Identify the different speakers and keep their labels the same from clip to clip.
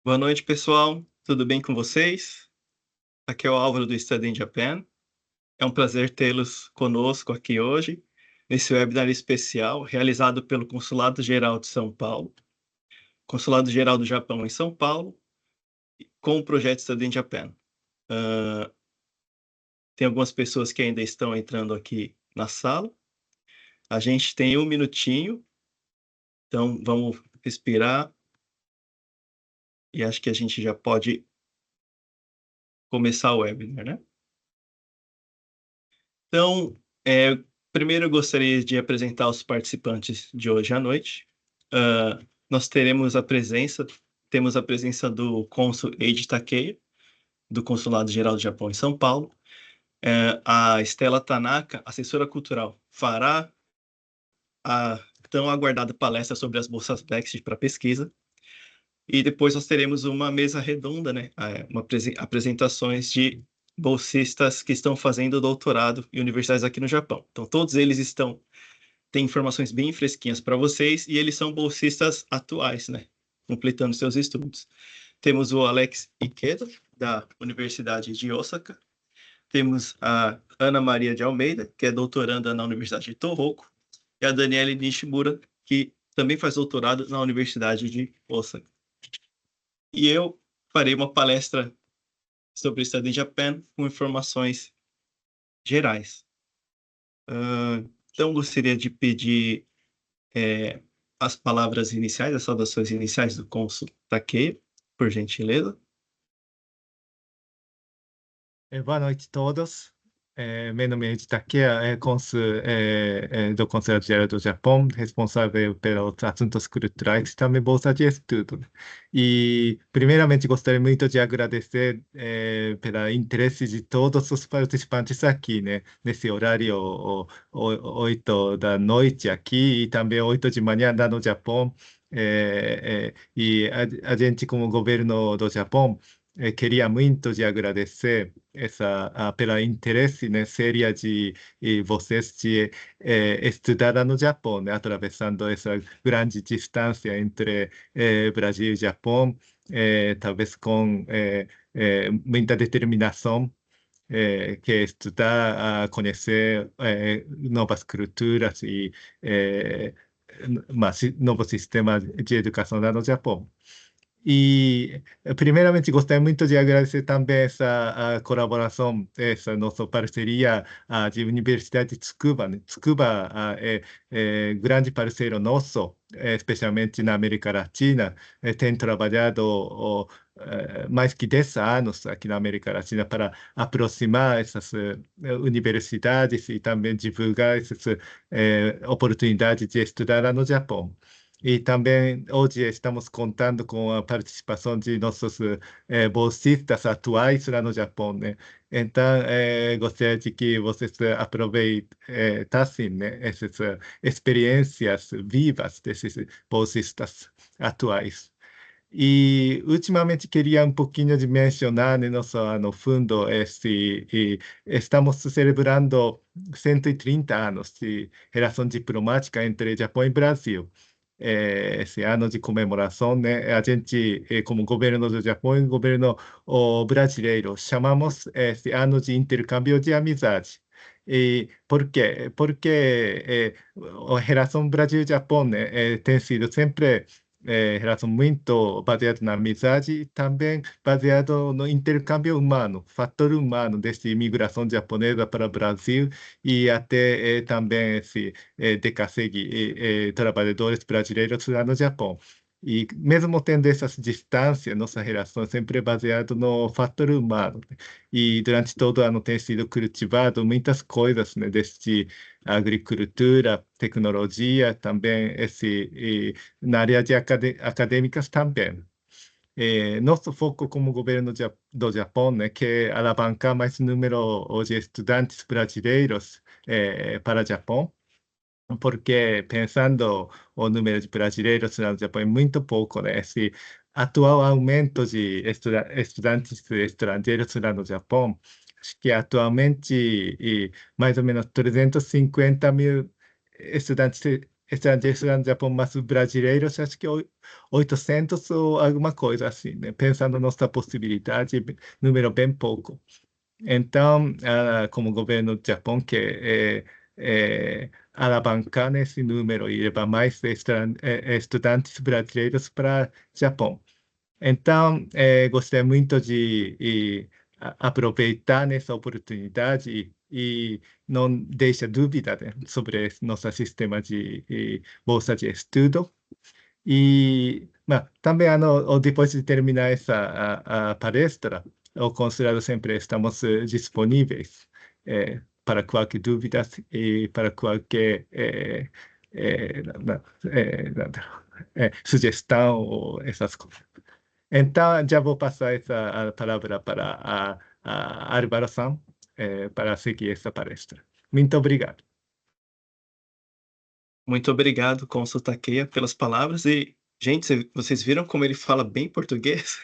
Speaker 1: Boa noite, pessoal. Tudo bem com vocês? Aqui é o Álvaro do Study in Japan. É um prazer tê-los conosco aqui hoje, nesse webinar especial realizado pelo Consulado Geral de São Paulo, Consulado Geral do Japão em São Paulo, com o projeto Study in Japan. Tem algumas pessoas que ainda estão entrando aqui na sala. A gente tem um minutinho, então vamos respirar e acho que a gente já pode começar o webinar, né? Então, primeiro eu gostaria de apresentar os participantes de hoje à noite. Nós temos a presença do cônsul Eiji Takei, do Consulado Geral do Japão em São Paulo. A Estela Tanaka, assessora cultural, fará a tão aguardada palestra sobre as bolsas Bexit para pesquisa. E depois nós teremos uma mesa redonda, né? Apresentações de bolsistas que estão fazendo doutorado em universidades aqui no Japão. Então, todos eles têm informações bem fresquinhas para vocês e eles são bolsistas atuais, né? Completando seus estudos. Temos o Alex Ikeda, da Universidade de Osaka. Temos a Ana Maria de Almeida, que é doutoranda na Universidade de Tohoku. E a Daniele Nishimura, que também faz doutorado na Universidade de Osaka. E eu farei uma palestra sobre o Study in Japan com informações gerais. Então, gostaria de pedir as palavras iniciais, as saudações iniciais do cônsul Takei, por gentileza.
Speaker 2: Boa noite a todos. Meu nome é Eiji Takea, cônsul do Consulado Geral do Japão, responsável pelos assuntos culturais e também bolsa de estudo. E, primeiramente, gostaria muito de agradecer pelo interesse de todos os participantes aqui, né, nesse horário 8 da noite aqui e também 8 de manhã lá no Japão. E a gente, como governo do Japão, queria muito de agradecer pelo interesse, né, séria de vocês de estudar no Japão, né, atravessando essa grande distância entre Brasil e Japão, talvez com muita determinação, que é estudar, conhecer novas culturas e novo sistema de educação lá no Japão. E, primeiramente, gostaria muito de agradecer também essa colaboração, essa nossa parceria de Universidade de Tsukuba, né? Tsukuba grande parceiro nosso, especialmente na América Latina, tem trabalhado mais que 10 anos aqui na América Latina para aproximar essas universidades e também divulgar essas oportunidades de estudar lá no Japão. E também hoje estamos contando com a participação de nossos bolsistas atuais lá no Japão, né? Então, gostaria de que vocês aproveitassem, né, essas experiências vivas desses bolsistas atuais. E, ultimamente, queria um pouquinho de mencionar, né, no fundo, estamos celebrando 130 anos de relação diplomática entre Japão e Brasil. Esse ano de comemoração, né, a gente, como governo do Japão e governo brasileiro, chamamos esse ano de intercâmbio de amizade. E por quê? Porque a relação Brasil-Japão, né, tem sido sempre relação muito baseada na amizade e também baseado no intercâmbio humano, fator humano, desde imigração japonesa para o Brasil e até também de conseguir trabalhadores brasileiros lá no Japão. E mesmo tendo essas distâncias, nossa relação é sempre baseada no fator humano. E durante todo o ano tem sido cultivado muitas coisas, né, desde agricultura, tecnologia, também na área de acadêmicas também. Nosso foco como governo do Japão, né, que é alavancar mais número de estudantes brasileiros para o Japão, porque pensando o número de brasileiros no Japão é muito pouco, né? Esse atual aumento de estudantes estrangeiros lá no Japão, acho que atualmente mais ou menos 350 mil estudantes estrangeiros lá no Japão, mas brasileiros, acho que 800 ou alguma coisa assim, né? Pensando nossa possibilidade, número bem pouco. Então, como governo do Japão quer alavancar nesse número e levar mais estudantes brasileiros para o Japão. Então, gostei muito de aproveitar nessa oportunidade e não deixa dúvida, né, sobre nosso sistema de bolsa de estudo. E, também, depois de terminar essa a palestra, o consulado sempre estamos disponíveis para qualquer dúvida e para qualquer sugestão ou essas coisas. Então, já vou passar essa a palavra para a Álvaro-san, para seguir essa palestra. Muito obrigado.
Speaker 1: Muito obrigado, Consul Takeia, pelas palavras. E, gente, vocês viram como ele fala bem português?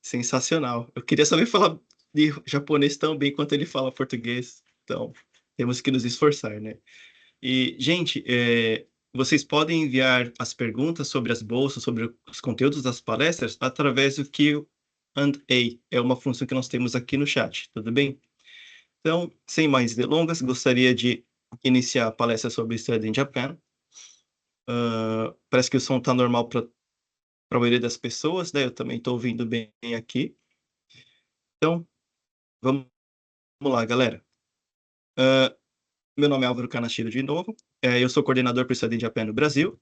Speaker 1: Sensacional. Eu queria saber falar de japonês tão bem quanto ele fala português. Então, temos que nos esforçar, né? E, gente, vocês podem enviar as perguntas sobre as bolsas, sobre os conteúdos das palestras, através do Q&A. É uma função que nós temos aqui no chat, tudo bem? Então, sem mais delongas, gostaria de iniciar a palestra sobre Study in Japan. Parece que o som está normal para a maioria das pessoas, né? Eu também estou ouvindo bem aqui. Então, vamos lá, galera. Meu nome é Álvaro Kanashiro de novo. Eu sou coordenador para o Study in Japan no Brasil.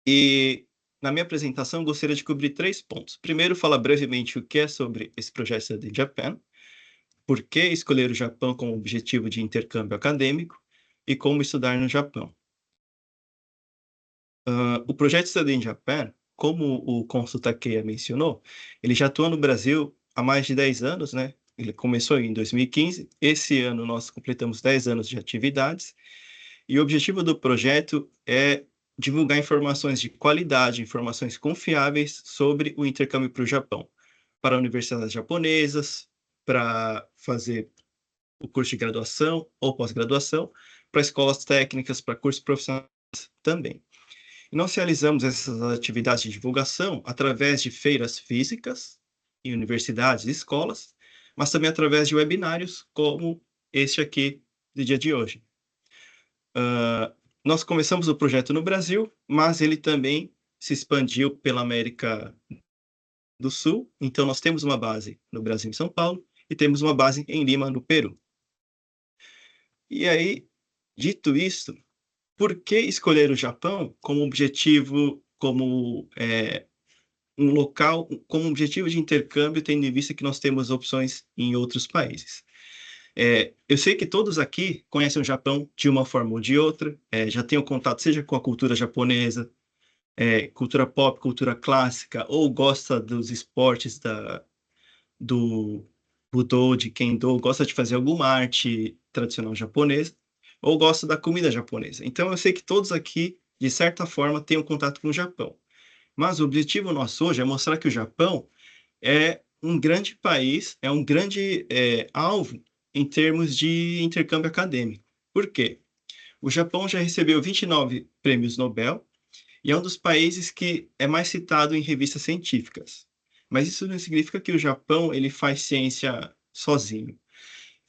Speaker 1: E na minha apresentação, gostaria de cobrir 3 pontos. Primeiro, falar brevemente o que é sobre esse projeto Study in Japan, por que escolher o Japão como objetivo de intercâmbio acadêmico e como estudar no Japão. O projeto Study in Japan, como o Consul Takeia mencionou, ele já atua no Brasil há mais de 10 anos, né? Ele começou em 2015. Esse ano nós completamos 10 anos de atividades. E o objetivo do projeto é divulgar informações de qualidade, informações confiáveis sobre o intercâmbio para o Japão, para universidades japonesas, para fazer o curso de graduação ou pós-graduação, para escolas técnicas, para cursos profissionais também. E nós realizamos essas atividades de divulgação através de feiras físicas em universidades e escolas, mas também através de webinários como este aqui do dia de hoje. Nós começamos o projeto no Brasil, mas ele também se expandiu pela América do Sul. Então, nós temos uma base no Brasil, em São Paulo, e temos uma base em Lima, no Peru. E aí, dito isso, por que escolher o Japão como objetivo, como um local, como objetivo de intercâmbio, tendo em vista que nós temos opções em outros países? Eu sei que todos aqui conhecem o Japão de uma forma ou de outra, já tenham contato seja com a cultura japonesa, cultura pop, cultura clássica, ou gosta dos esportes do Budô, de Kendo, gosta de fazer alguma arte tradicional japonesa, ou gosta da comida japonesa. Então, eu sei que todos aqui, de certa forma, têm um contato com o Japão. Mas o objetivo nosso hoje é mostrar que o Japão é um grande país, é um grande alvo em termos de intercâmbio acadêmico. Por quê? O Japão já recebeu 29 prêmios Nobel e é um dos países que é mais citado em revistas científicas. Mas isso não significa que o Japão ele faz ciência sozinho.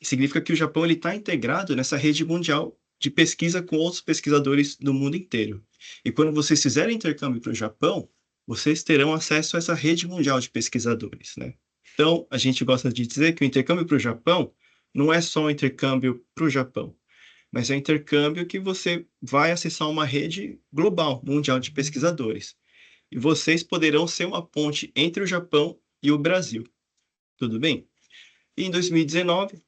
Speaker 1: Significa que o Japão está integrado nessa rede mundial de pesquisa com outros pesquisadores do mundo inteiro. E quando vocês fizerem intercâmbio para o Japão, vocês terão acesso a essa rede mundial de pesquisadores, né? Então, a gente gosta de dizer que o intercâmbio para o Japão não é só um intercâmbio para o Japão, mas é um intercâmbio que você vai acessar uma rede global, mundial de pesquisadores. E vocês poderão ser uma ponte entre o Japão e o Brasil. Tudo bem? E em 2019,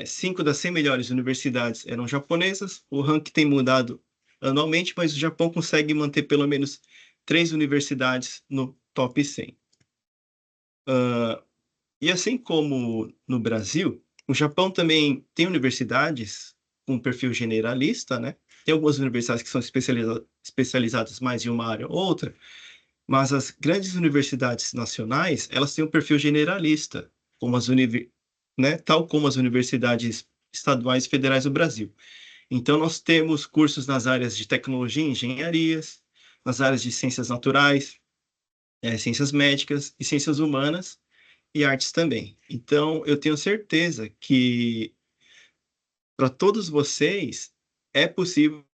Speaker 1: 5 das 100 melhores universidades eram japonesas. O ranking tem mudado anualmente, mas o Japão consegue manter pelo menos 3 universidades no top 100. E assim como no Brasil, o Japão também tem universidades com perfil generalista, né? Tem algumas universidades que são especializadas mais em uma área ou outra, mas as grandes universidades nacionais, elas têm um perfil generalista, como tal como as universidades estaduais e federais do Brasil. Então, nós temos cursos nas áreas de tecnologia e engenharias, nas áreas de ciências naturais, ciências médicas e ciências humanas e artes também. Então, eu tenho certeza que para todos vocês é possível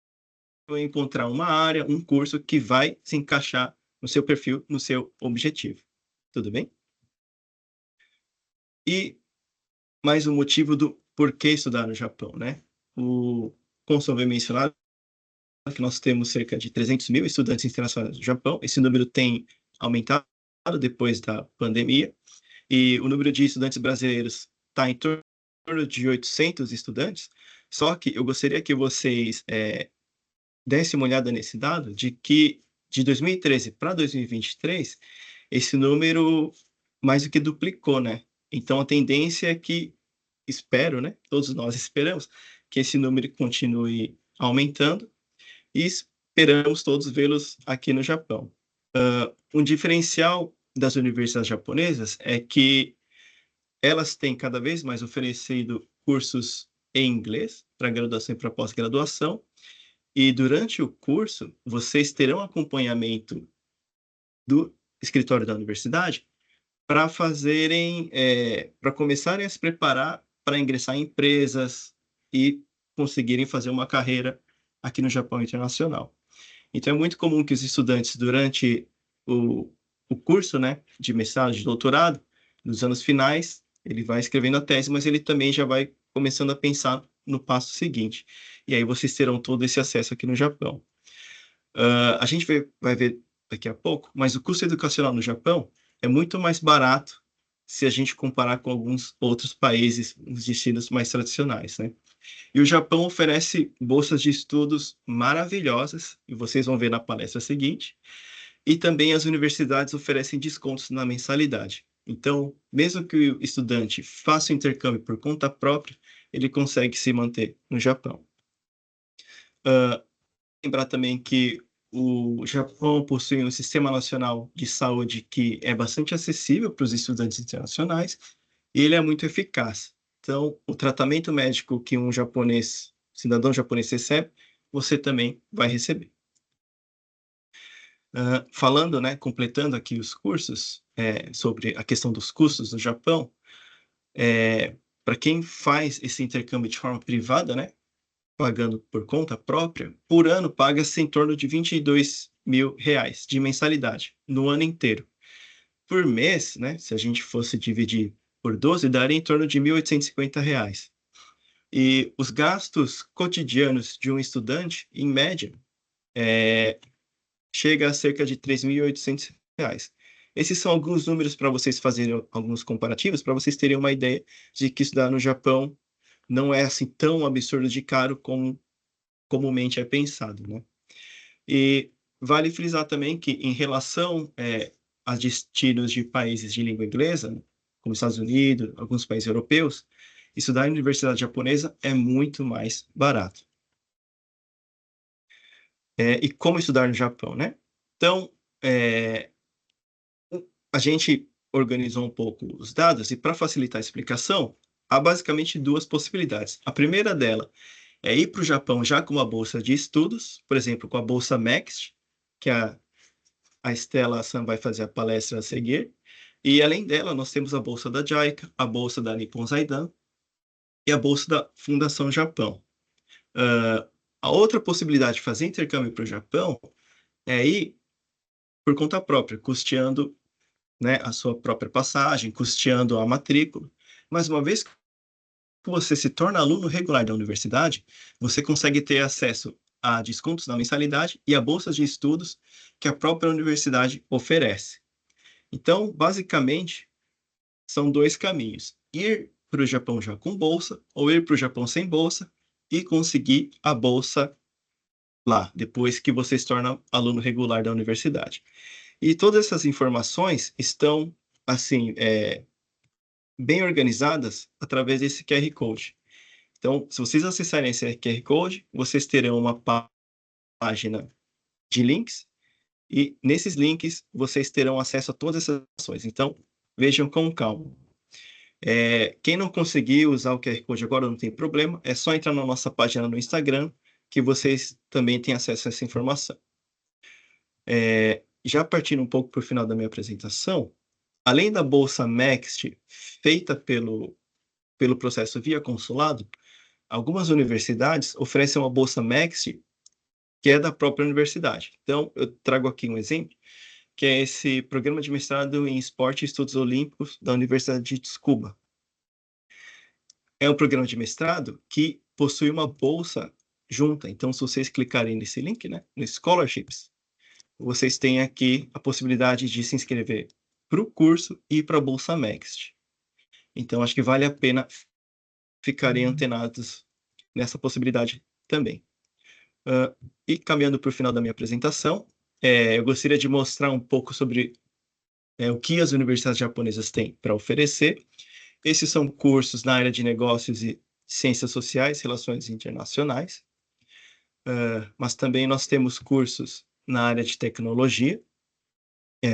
Speaker 1: encontrar uma área, um curso que vai se encaixar no seu perfil, no seu objetivo. Tudo bem? E mais um motivo do porquê estudar no Japão, né? O Consul havia mencionado que nós temos cerca de 300 mil estudantes internacionais no Japão. Esse número tem aumentado depois da pandemia, e o número de estudantes brasileiros está em torno de 800 estudantes. Só que eu gostaria que vocês dessem uma olhada nesse dado de que de 2013 para 2023, esse número mais do que duplicou, né? Então, a tendência é que, espero, né? Todos nós esperamos que esse número continue aumentando e esperamos todos vê-los aqui no Japão. Um diferencial das universidades japonesas é que elas têm cada vez mais oferecido cursos em inglês para graduação e para pós-graduação, e durante o curso vocês terão acompanhamento do escritório da universidade para para começarem a se preparar para ingressar em empresas e conseguirem fazer uma carreira aqui no Japão internacional. Então, é muito comum que os estudantes, durante o curso, né, de mestrado, de doutorado, nos anos finais, ele vai escrevendo a tese, mas ele também já vai começando a pensar no passo seguinte. E aí vocês terão todo esse acesso aqui no Japão. A gente vai ver daqui a pouco, mas o custo educacional no Japão é muito mais barato se a gente comparar com alguns outros países, os destinos mais tradicionais, né? E o Japão oferece bolsas de estudos maravilhosas, e vocês vão ver na palestra seguinte, e também as universidades oferecem descontos na mensalidade. Então, mesmo que o estudante faça o intercâmbio por conta própria, ele consegue se manter no Japão. Lembrar também que o Japão possui um sistema nacional de saúde que é bastante acessível para os estudantes internacionais e ele é muito eficaz. Então, o tratamento médico que um japonês, cidadão japonês recebe, você também vai receber. Falando, né, completando aqui os cursos, sobre a questão dos custos no Japão, para quem faz esse intercâmbio de forma privada, né, pagando por conta própria, por ano paga-se em torno de R$ 22.000 de mensalidade, no ano inteiro. Por mês, né, se a gente fosse dividir por 12, daria em torno de R$ 1.850. E os gastos cotidianos de um estudante, em média, chega a cerca de R$ 3.800. Esses são alguns números para vocês fazerem alguns comparativos, para vocês terem uma ideia de que estudar no Japão não é assim tão absurdo de caro como comumente é pensado, né? E vale frisar também que, em relação a destinos de países de língua inglesa, como Estados Unidos, alguns países europeus, estudar em universidade japonesa é muito mais barato. E como estudar no Japão, né? Então, a gente organizou um pouco os dados e, para facilitar a explicação, há basicamente duas possibilidades. A primeira dela é ir para o Japão já com uma bolsa de estudos, por exemplo, com a bolsa MEXT, que a Estela San vai fazer a palestra a seguir. E, além dela, nós temos a bolsa da JICA, a bolsa da Nippon Zaidan e a bolsa da Fundação Japão. A outra possibilidade de fazer intercâmbio para o Japão é ir por conta própria, custeando, né, a sua própria passagem, custeando a matrícula. Mas uma vez que você se torna aluno regular da universidade, você consegue ter acesso a descontos na mensalidade e a bolsas de estudos que a própria universidade oferece. Então, basicamente, são dois caminhos: ir para o Japão já com bolsa ou ir para o Japão sem bolsa e conseguir a bolsa lá, depois que você se torna aluno regular da universidade. E todas essas informações estão, assim, bem organizadas através desse QR Code. Então, se vocês acessarem esse QR Code, vocês terão uma página de links e nesses links vocês terão acesso a todas essas ações. Então, vejam com calma. Quem não conseguir usar o QR Code agora não tem problema, é só entrar na nossa página no Instagram, que vocês também têm acesso a essa informação. Já partindo um pouco para o final da minha apresentação, além da Bolsa Next feita pelo processo via consulado, algumas universidades oferecem uma Bolsa Next que é da própria universidade. Então, eu trago aqui um exemplo, que é esse programa de mestrado em Esporte e Estudos Olímpicos da Universidade de Tsukuba. É um programa de mestrado que possui uma bolsa junta. Então, se vocês clicarem nesse link, né, no Scholarships, vocês têm aqui a possibilidade de se inscrever para o curso e para a Bolsa Next. Então, acho que vale a pena ficarem antenados nessa possibilidade também. E caminhando para o final da minha apresentação, eu gostaria de mostrar um pouco sobre o que as universidades japonesas têm para oferecer. Esses são cursos na área de negócios e ciências sociais, relações internacionais, mas também nós temos cursos na área de tecnologia.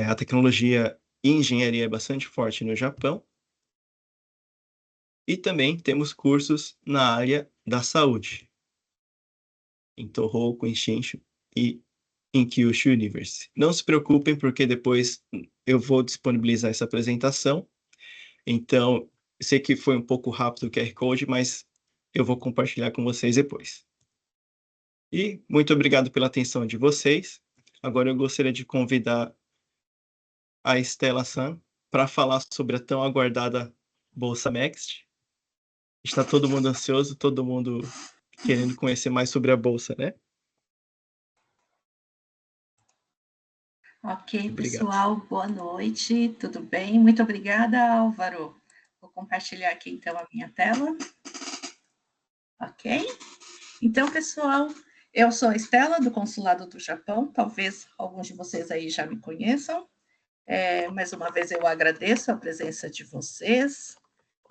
Speaker 1: A tecnologia e engenharia é bastante forte no Japão. E também temos cursos na área da saúde, em Tohoku, em Shinshu e em Kyushu University. Não se preocupem, porque depois eu vou disponibilizar essa apresentação. Então, sei que foi um pouco rápido o QR Code, mas eu vou compartilhar com vocês depois. E muito obrigado pela atenção de vocês. Agora eu gostaria de convidar a Estela San para falar sobre a tão aguardada Bolsa Next. Está todo mundo ansioso, todo mundo querendo conhecer mais sobre a Bolsa, né?
Speaker 3: Ok,
Speaker 1: Obrigado.
Speaker 3: pessoal, boa noite, tudo bem? Muito obrigada, Álvaro. Vou compartilhar aqui, então, a minha tela. Ok? Então, pessoal, eu sou a Estela, do Consulado do Japão. Talvez alguns de vocês aí já me conheçam. Mais uma vez, eu agradeço a presença de vocês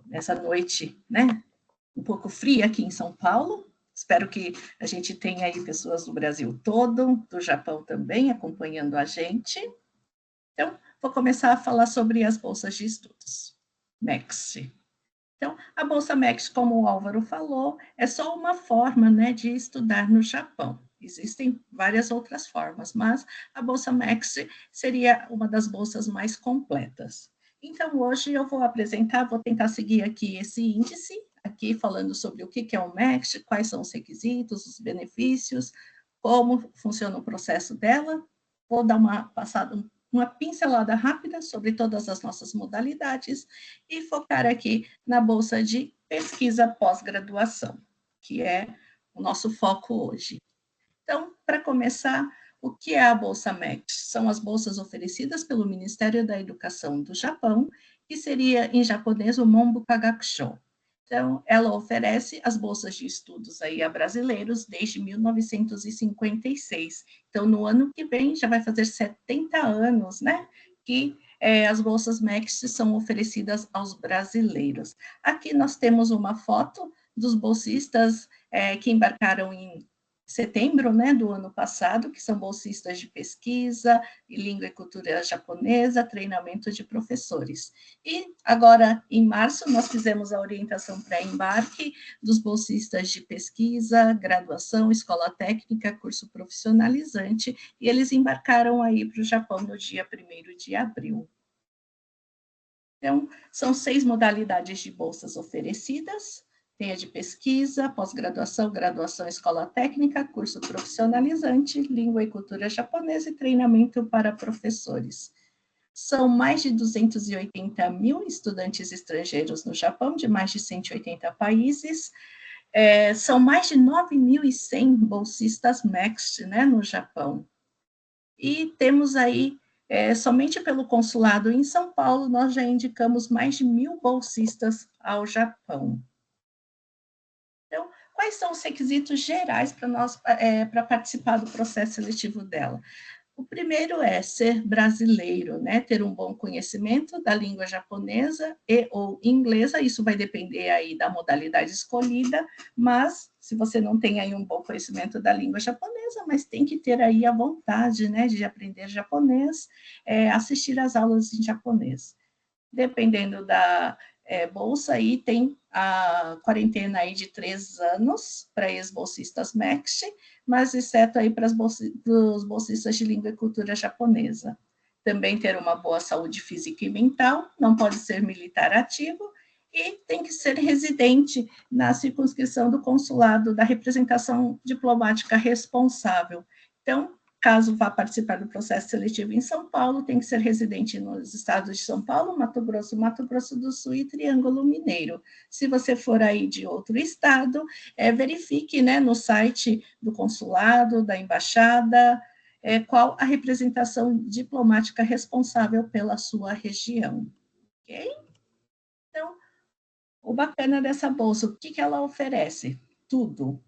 Speaker 3: nessa noite, né? Um pouco fria aqui em São Paulo. Espero que a gente tenha aí pessoas do Brasil todo, do Japão também, acompanhando a gente. Então, vou começar a falar sobre as bolsas de estudos. Next. Então, a Bolsa Next, como o Álvaro falou, é só uma forma, né, de estudar no Japão. Existem várias outras formas, mas a Bolsa Next seria uma das bolsas mais completas. Então, hoje eu vou apresentar, vou tentar seguir aqui esse índice, aqui falando sobre o que é o Next, quais são os requisitos, os benefícios, como funciona o processo dela. Vou dar uma pincelada rápida sobre todas as nossas modalidades e focar aqui na bolsa de pesquisa pós-graduação, que é o nosso foco hoje. Então, para começar, o que é a Bolsa MEX? São as bolsas oferecidas pelo Ministério da Educação do Japão, que seria em japonês o Monbuka Gakusho. Então, ela oferece as bolsas de estudos aí a brasileiros desde 1956. Então, no ano que vem, já vai fazer 70 anos, né, que as bolsas MEX são oferecidas aos brasileiros. Aqui nós temos uma foto dos bolsistas que embarcaram em setembro, né, do ano passado, que são bolsistas de pesquisa, língua e cultura japonesa, treinamento de professores. E agora, em março, nós fizemos a orientação pré-embarque dos bolsistas de pesquisa, graduação, escola técnica, curso profissionalizante, e eles embarcaram aí para o Japão no dia 1º de abril. Então, são 6 modalidades de bolsas oferecidas. Tem a de pesquisa, pós-graduação, graduação, escola técnica, curso profissionalizante, língua e cultura japonesa e treinamento para professores. São mais de 280 mil estudantes estrangeiros no Japão, de mais de 180 países. São mais de 9.100 bolsistas MEXT, né, no Japão. E temos aí, somente pelo consulado em São Paulo, nós já indicamos mais de 1.000 bolsistas ao Japão. Então, quais são os requisitos gerais para participar do processo seletivo dela? O primeiro é ser brasileiro, né? Ter um bom conhecimento da língua japonesa e ou inglesa, isso vai depender aí da modalidade escolhida, mas se você não tem aí um bom conhecimento da língua japonesa, mas tem que ter aí a vontade, né, de aprender japonês, assistir às aulas em japonês. Dependendo bolsa aí tem a quarentena aí de 3 anos para ex-bolsistas MEXT, mas exceto aí para os bolsistas de língua e cultura japonesa. Também ter uma boa saúde física e mental, não pode ser militar ativo e tem que ser residente na circunscrição do consulado da representação diplomática responsável. Então, caso vá participar do processo seletivo em São Paulo, tem que ser residente nos estados de São Paulo, Mato Grosso do Sul e Triângulo Mineiro. Se você for aí de outro estado, verifique, né, no site do consulado, da embaixada, qual a representação diplomática responsável pela sua região. Ok? Então, o bacana dessa bolsa, o que ela oferece? Tudo.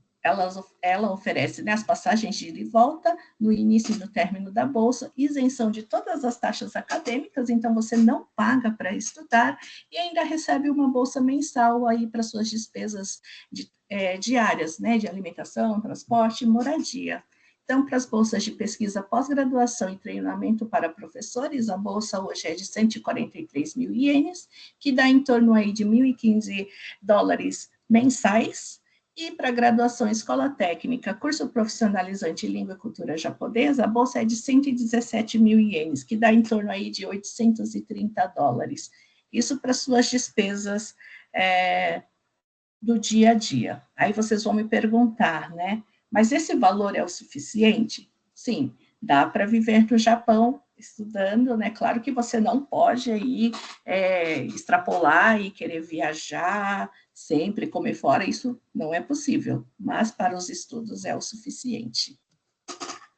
Speaker 3: Ela oferece, né, as passagens de ida e volta, no início e no término da bolsa, isenção de todas as taxas acadêmicas, então você não paga para estudar, e ainda recebe uma bolsa mensal aí para suas despesas diárias, né, de alimentação, transporte e moradia. Então, para as bolsas de pesquisa pós-graduação e treinamento para professores, a bolsa hoje é de 143 mil ienes, que dá em torno aí de $1.015 mensais, e para graduação em escola técnica, curso profissionalizante em língua e cultura japonesa, a bolsa é de 117 mil ienes, que dá em torno aí de $830. Isso para suas despesas do dia a dia. Aí vocês vão me perguntar, né? Mas esse valor é o suficiente? Sim, dá para viver no Japão estudando, né? Claro que você não pode aí extrapolar e querer viajar sempre, comer fora, isso não é possível, mas para os estudos é o suficiente.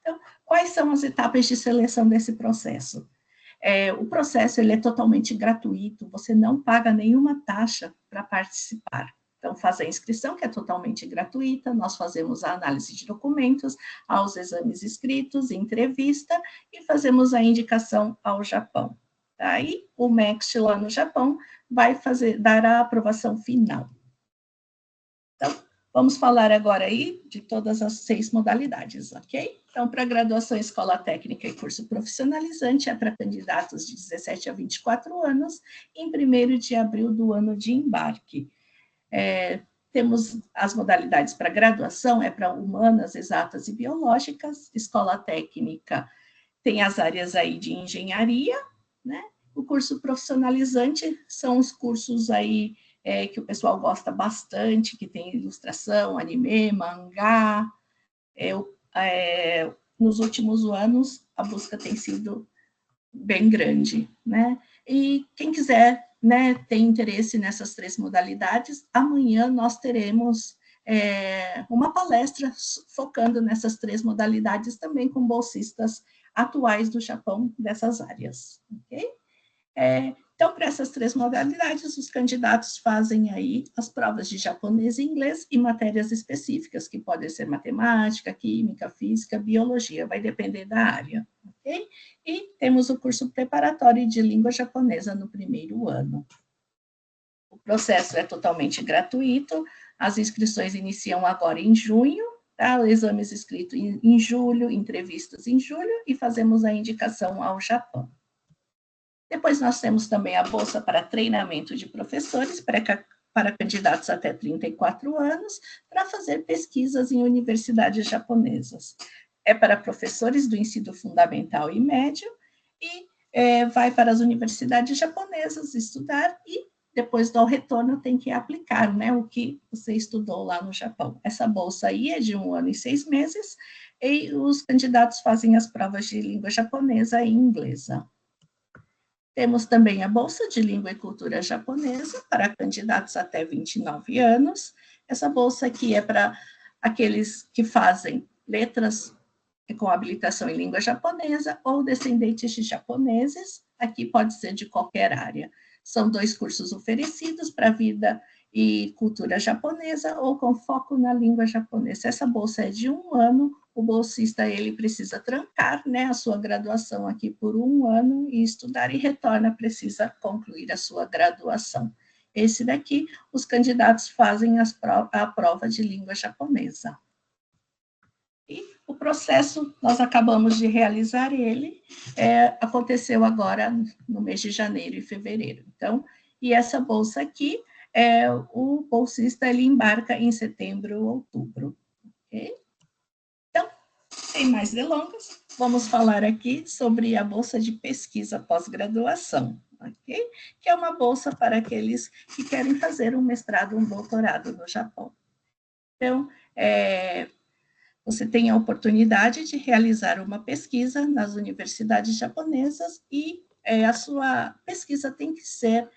Speaker 3: Então, quais são as etapas de seleção desse processo? O processo ele é totalmente gratuito, você não paga nenhuma taxa para participar. Então, faz a inscrição, que é totalmente gratuita, nós fazemos a análise de documentos, aos exames escritos, entrevista, e fazemos a indicação ao Japão. Aí, o MEXT lá no Japão vai dar a aprovação final. Então, vamos falar agora aí de todas as 6 modalidades, ok? Então, para graduação em escola técnica e curso profissionalizante, é para candidatos de 17 a 24 anos, em 1º de abril do ano de embarque. Temos as modalidades para graduação, é para humanas, exatas e biológicas, escola técnica tem as áreas aí de engenharia, né? O curso profissionalizante são os cursos aí que o pessoal gosta bastante, que tem ilustração, anime, mangá. Nos últimos anos, a busca tem sido bem grande, né? E quem quiser, né, ter interesse nessas 3 modalidades, amanhã nós teremos uma palestra focando nessas 3 modalidades, também com bolsistas atuais do Japão dessas áreas, ok? Então, para essas 3 modalidades, os candidatos fazem aí as provas de japonês e inglês e matérias específicas, que podem ser matemática, química, física, biologia, vai depender da área, ok? E temos o curso preparatório de língua japonesa no 1º ano. O processo é totalmente gratuito, as inscrições iniciam agora em junho, tá? Exames escritos em julho, entrevistas em julho, e fazemos a indicação ao Japão. Depois nós temos também a bolsa para treinamento de professores para candidatos até 34 anos, para fazer pesquisas em universidades japonesas. É para professores do ensino fundamental e médio, e vai para as universidades japonesas estudar, e depois do retorno tem que aplicar, né, o que você estudou lá no Japão. Essa bolsa aí é de 1 ano e 6 meses, e os candidatos fazem as provas de língua japonesa e inglesa. Temos também a Bolsa de Língua e Cultura Japonesa para candidatos até 29 anos. Essa bolsa aqui é para aqueles que fazem letras com habilitação em língua japonesa ou descendentes de japoneses. Aqui pode ser de qualquer área. São 2 cursos oferecidos para vida e cultura japonesa ou com foco na língua japonesa. Essa bolsa é de 1 ano. O bolsista ele precisa trancar, né, a sua graduação aqui por 1 ano e estudar, e retorna, precisa concluir a sua graduação. Esse daqui, os candidatos fazem a prova de língua japonesa. E o processo, nós acabamos de realizar ele, aconteceu agora no mês de janeiro e fevereiro. Então, e essa bolsa aqui, o bolsista ele embarca em setembro ou outubro. Okay? Então, sem mais delongas, vamos falar aqui sobre a bolsa de pesquisa pós-graduação, ok? Que é uma bolsa para aqueles que querem fazer um mestrado, um doutorado no Japão. Então, você tem a oportunidade de realizar uma pesquisa nas universidades japonesas e a sua pesquisa tem que ser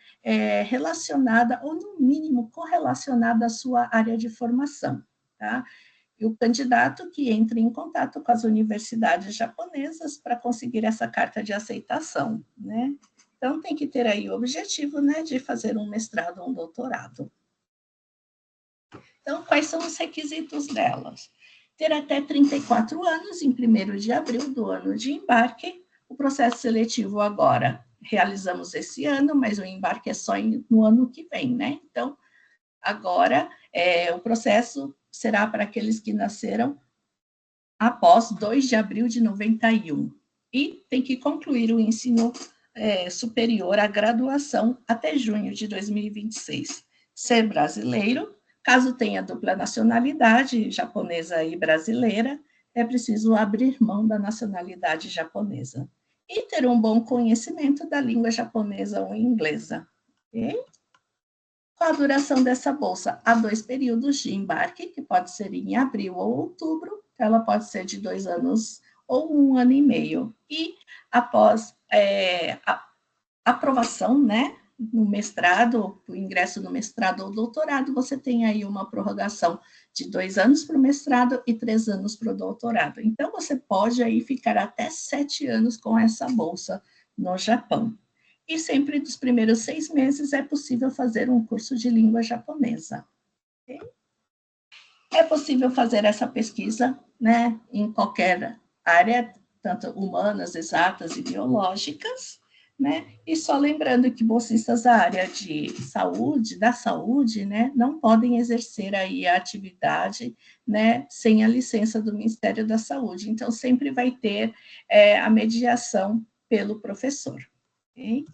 Speaker 3: relacionada, ou no mínimo correlacionada à sua área de formação, tá? E o candidato que entre em contato com as universidades japonesas para conseguir essa carta de aceitação, né? Então, tem que ter aí o objetivo, né, de fazer um mestrado ou um doutorado. Então, quais são os requisitos delas? Ter até 34 anos, em 1º de abril do ano de embarque. O processo seletivo agora realizamos esse ano, mas o embarque é só no ano que vem, né? Então, agora, o processo será para aqueles que nasceram após 2 de abril de 91. E tem que concluir o ensino superior, a graduação, até junho de 2026. Ser brasileiro, caso tenha dupla nacionalidade, japonesa e brasileira, é preciso abrir mão da nacionalidade japonesa. E ter um bom conhecimento da língua japonesa ou inglesa. Ok? Qual a duração dessa bolsa? Há 2 períodos de embarque, que pode ser em abril ou outubro, ela pode ser de 2 anos ou 1 ano e meio. E após a aprovação, né, no mestrado, o ingresso no mestrado ou doutorado, você tem aí uma prorrogação de 2 anos para o mestrado e 3 anos para o doutorado. Então, você pode aí ficar até 7 anos com essa bolsa no Japão. E sempre dos primeiros 6 meses é possível fazer um curso de língua japonesa. Okay? É possível fazer essa pesquisa, né, em qualquer área, tanto humanas, exatas e biológicas, né? E só lembrando que bolsistas da área de saúde, né, não podem exercer aí a atividade, né, sem a licença do Ministério da Saúde. Então, sempre vai ter a mediação pelo professor. Okay?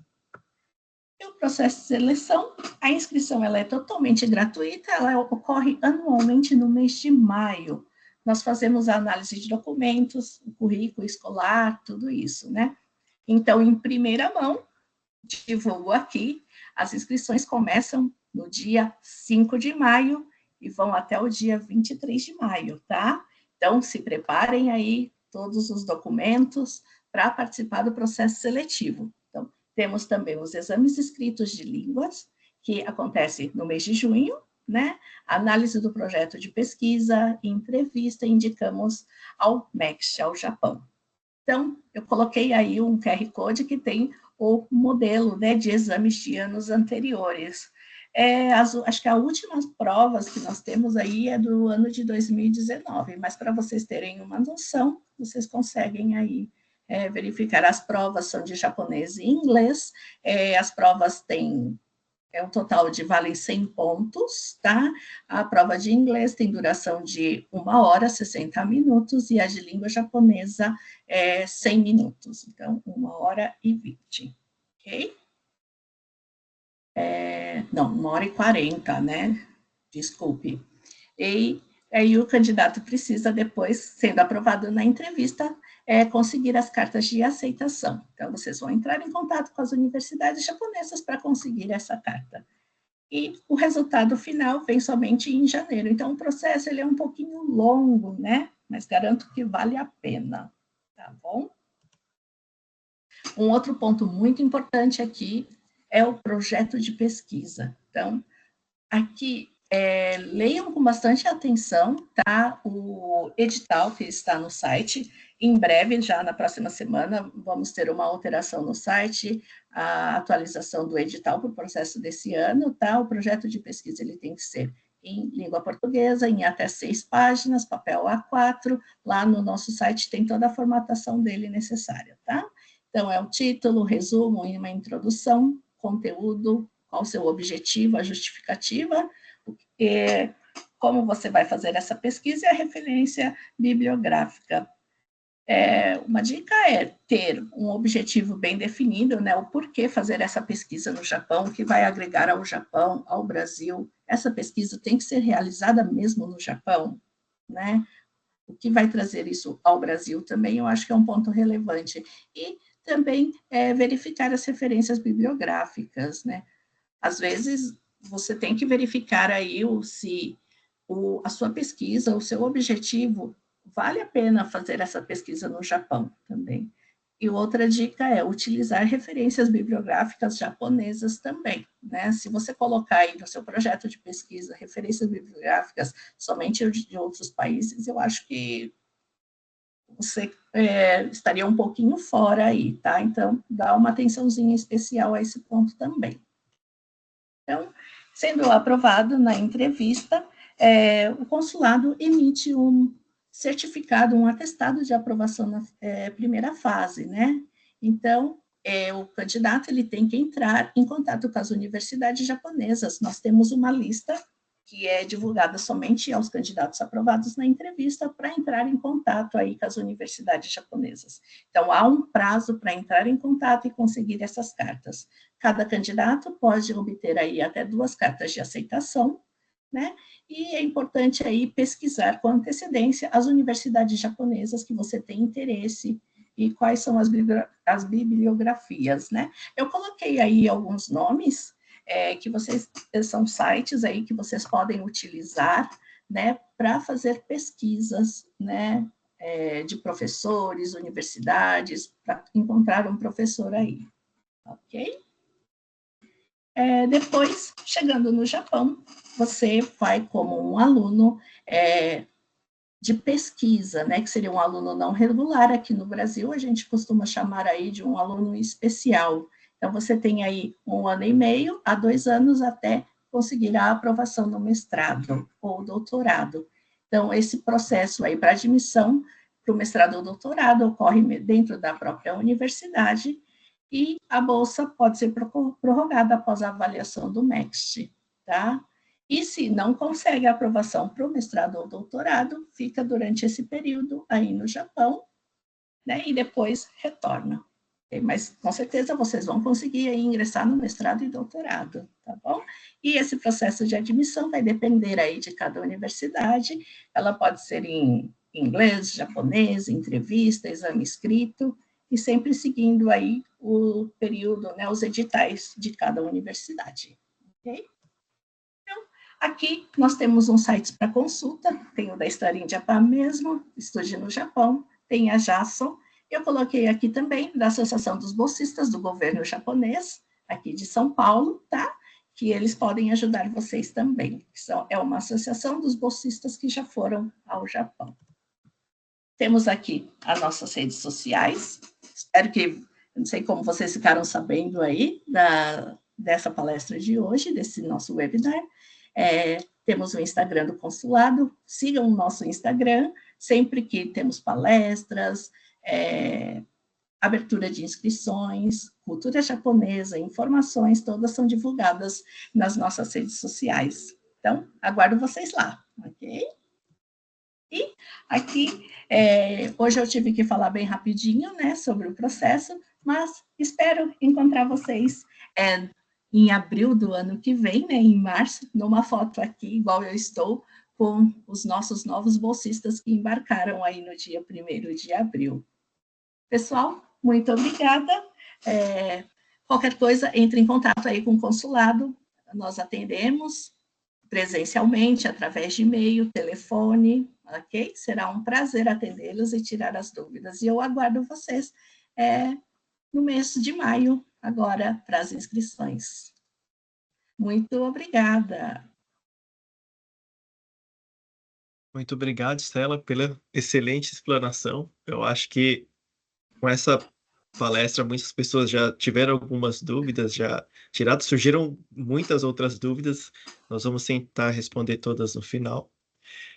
Speaker 3: E o processo de seleção, a inscrição ela é totalmente gratuita, ela ocorre anualmente no mês de maio. Nós fazemos a análise de documentos, o currículo escolar, tudo isso, né? Então, em primeira mão, divulgo aqui, as inscrições começam no dia 5 de maio e vão até o dia 23 de maio, tá? Então, se preparem aí todos os documentos para participar do processo seletivo. Então, temos também os exames escritos de línguas, que acontece no mês de junho, né? Análise do projeto de pesquisa, entrevista, indicamos ao MEXT, ao Japão. Então, eu coloquei aí um QR Code que tem o modelo, né, de exames de anos anteriores. Acho que as últimas provas que nós temos aí é do ano de 2019, mas para vocês terem uma noção, vocês conseguem aí verificar. As provas são de japonês e inglês, as provas têm um total de valem 100 pontos, tá? A prova de inglês tem duração de 1 hora, 60 minutos, e a de língua japonesa 100 minutos. Então, 1 hora e 20, ok? Não, 1 hora e 40, né? Desculpe. E aí o candidato precisa depois, sendo aprovado na entrevista, conseguir as cartas de aceitação. Então, vocês vão entrar em contato com as universidades japonesas para conseguir essa carta. E o resultado final vem somente em janeiro. Então, o processo ele é um pouquinho longo, né? Mas garanto que vale a pena, tá bom? Um outro ponto muito importante aqui é o projeto de pesquisa. Então, aqui, leiam com bastante atenção, tá? O edital que está no site. Em breve, já na próxima semana, vamos ter uma alteração no site, a atualização do edital para o processo desse ano, tá? O projeto de pesquisa ele tem que ser em língua portuguesa, em até 6 páginas, papel A4. Lá no nosso site tem toda a formatação dele necessária, tá? Então, é o título, resumo, uma introdução, conteúdo, qual o seu objetivo, a justificativa, como você vai fazer essa pesquisa e a referência bibliográfica. Uma dica é ter um objetivo bem definido, né? O porquê fazer essa pesquisa no Japão, o que vai agregar ao Japão, ao Brasil. Essa pesquisa tem que ser realizada mesmo no Japão, né? O que vai trazer isso ao Brasil também, eu acho que é um ponto relevante. E também verificar as referências bibliográficas, né? Às vezes, você tem que verificar aí se a sua pesquisa, o seu objetivo, vale a pena fazer essa pesquisa no Japão também. E outra dica é utilizar referências bibliográficas japonesas também, né? Se você colocar aí no seu projeto de pesquisa referências bibliográficas somente de outros países, eu acho que você estaria um pouquinho fora aí, tá? Então, dá uma atençãozinha especial a esse ponto também. Então, sendo aprovado na entrevista, o consulado emite um certificado, um atestado de aprovação na primeira fase, né? Então, o candidato ele tem que entrar em contato com as universidades japonesas. Nós temos uma lista que é divulgada somente aos candidatos aprovados na entrevista para entrar em contato aí com as universidades japonesas. Então, há um prazo para entrar em contato e conseguir essas cartas. Cada candidato pode obter aí até 2 cartas de aceitação, né? E é importante aí pesquisar com antecedência as universidades japonesas que você tem interesse e quais são as bibliografias, né? Eu coloquei aí alguns nomes que vocês são sites aí que vocês podem utilizar, né, para fazer pesquisas, né, de professores, universidades, para encontrar um professor aí, ok? Depois, chegando no Japão, você vai como um aluno de pesquisa, né, que seria um aluno não regular. Aqui no Brasil, a gente costuma chamar aí de um aluno especial. Então, você tem aí 1 ano e meio a 2 anos até conseguir a aprovação no mestrado ou doutorado. Então, esse processo aí para admissão para o mestrado ou doutorado ocorre dentro da própria universidade e a bolsa pode ser prorrogada após a avaliação do MEXT, tá? E se não consegue a aprovação para o mestrado ou doutorado, fica durante esse período aí no Japão, né? E depois retorna. Mas com certeza vocês vão conseguir aí ingressar no mestrado e doutorado, tá bom? E esse processo de admissão vai depender aí de cada universidade. Ela pode ser em inglês, japonês, entrevista, exame escrito, e sempre seguindo aí o período, né, os editais de cada universidade, ok? Aqui nós temos uns sites para consulta, tem o da História em Japão mesmo, Estude no Japão, tem a JASON, eu coloquei aqui também da Associação dos Bolsistas do Governo Japonês, aqui de São Paulo, tá? Que eles podem ajudar vocês também. É uma associação dos bolsistas que já foram ao Japão. Temos aqui as nossas redes sociais, espero que, não sei como vocês ficaram sabendo aí dessa palestra de hoje, desse nosso webinar. Temos o Instagram do consulado, sigam o nosso Instagram, sempre que temos palestras, abertura de inscrições, cultura japonesa, informações, todas são divulgadas nas nossas redes sociais. Então, aguardo vocês lá, ok? E aqui, hoje eu tive que falar bem rapidinho, né, sobre o processo, mas espero encontrar vocês em abril do ano que vem, né, em março, numa foto aqui, igual eu estou, com os nossos novos bolsistas que embarcaram aí no dia 1º de abril. Pessoal, muito obrigada. Qualquer coisa, entre em contato aí com o consulado, nós atendemos presencialmente, através de e-mail, telefone, ok? Será um prazer atendê-los e tirar as dúvidas. E eu aguardo vocês no mês de maio, agora, para as inscrições. Muito obrigada.
Speaker 1: Muito obrigado, Stella, pela excelente explanação. Eu acho que com essa palestra muitas pessoas já tiveram algumas dúvidas, surgiram muitas outras dúvidas. Nós vamos tentar responder todas no final.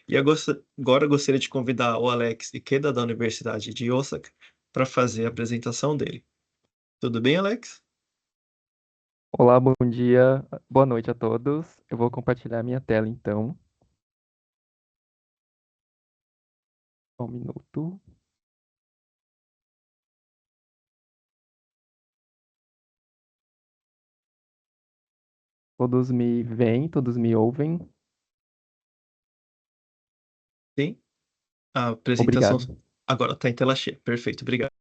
Speaker 1: E agora gostaria de convidar o Alex Ikeda, da Universidade de Osaka, para fazer a apresentação dele. Tudo bem, Alex?
Speaker 4: Olá, bom dia, boa noite a todos. Eu vou compartilhar minha tela então. Só um minuto. Todos me veem, todos me ouvem.
Speaker 1: Sim? A apresentação
Speaker 4: Obrigado.
Speaker 1: agora está em tela cheia. Perfeito, obrigado.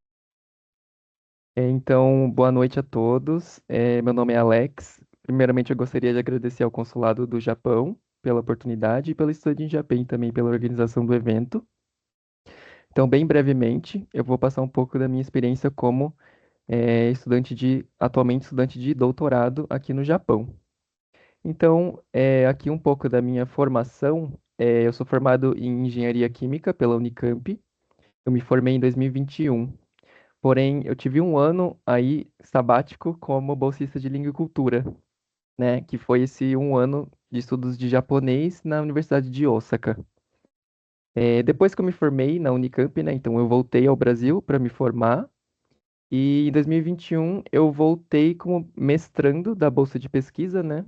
Speaker 4: Então, boa noite a todos. Meu nome é Alex. Primeiramente, eu gostaria de agradecer ao Consulado do Japão pela oportunidade e pelo Estúdio em Japão também pela organização do evento. Então, bem brevemente, eu vou passar um pouco da minha experiência como atualmente estudante de doutorado aqui no Japão. Então, aqui um pouco da minha formação. Eu sou formado em Engenharia Química pela Unicamp. Eu me formei em 2021. Porém, eu tive um ano aí sabático como bolsista de língua e cultura, né? Que foi esse um ano de estudos de japonês na Universidade de Osaka. Depois que eu me formei na Unicamp, né? Então eu voltei ao Brasil para me formar. E em 2021 eu voltei como mestrando da bolsa de pesquisa, né?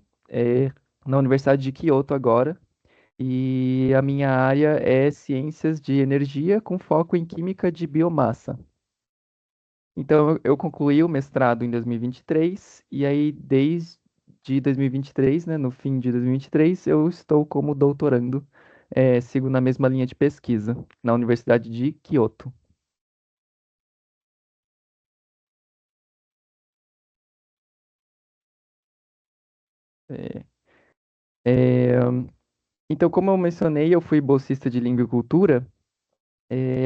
Speaker 4: Na Universidade de Kyoto agora. E a minha área é ciências de energia com foco em química de biomassa. Então, eu concluí o mestrado em 2023, e aí, desde 2023, né, no fim de 2023, eu estou como doutorando, sigo na mesma linha de pesquisa, na Universidade de Kyoto. É, é, então, como eu mencionei, eu fui bolsista de língua e cultura.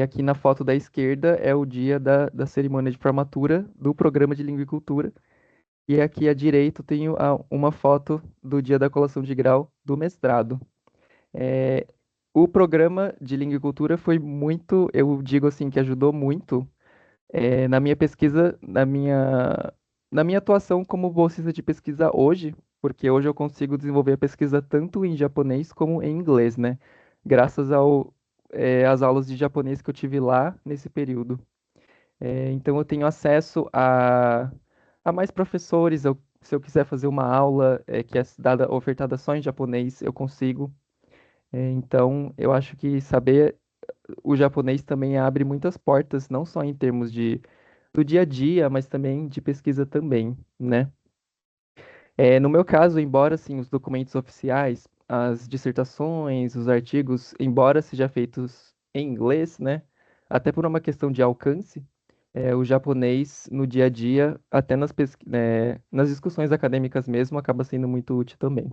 Speaker 4: Aqui na foto da esquerda é o dia da cerimônia de formatura do programa de língua e cultura. E aqui à direita eu tenho uma foto do dia da colação de grau do mestrado. É, o programa de língua e cultura foi muito, eu digo assim, que ajudou muito na minha pesquisa, na minha atuação como bolsista de pesquisa hoje, porque hoje eu consigo desenvolver a pesquisa tanto em japonês como em inglês, né? Graças às aulas de japonês que eu tive lá nesse período. Então eu tenho acesso a mais professores. Se eu quiser fazer uma aula que é ofertada só em japonês, eu consigo. Então, eu acho que saber o japonês também abre muitas portas, não só em termos do dia a dia, mas também de pesquisa também, né? No meu caso, embora assim, os documentos oficiais, as dissertações, os artigos, embora sejam feitos em inglês, né? Até por uma questão de alcance, o japonês no dia a dia, até nas discussões acadêmicas mesmo, acaba sendo muito útil também.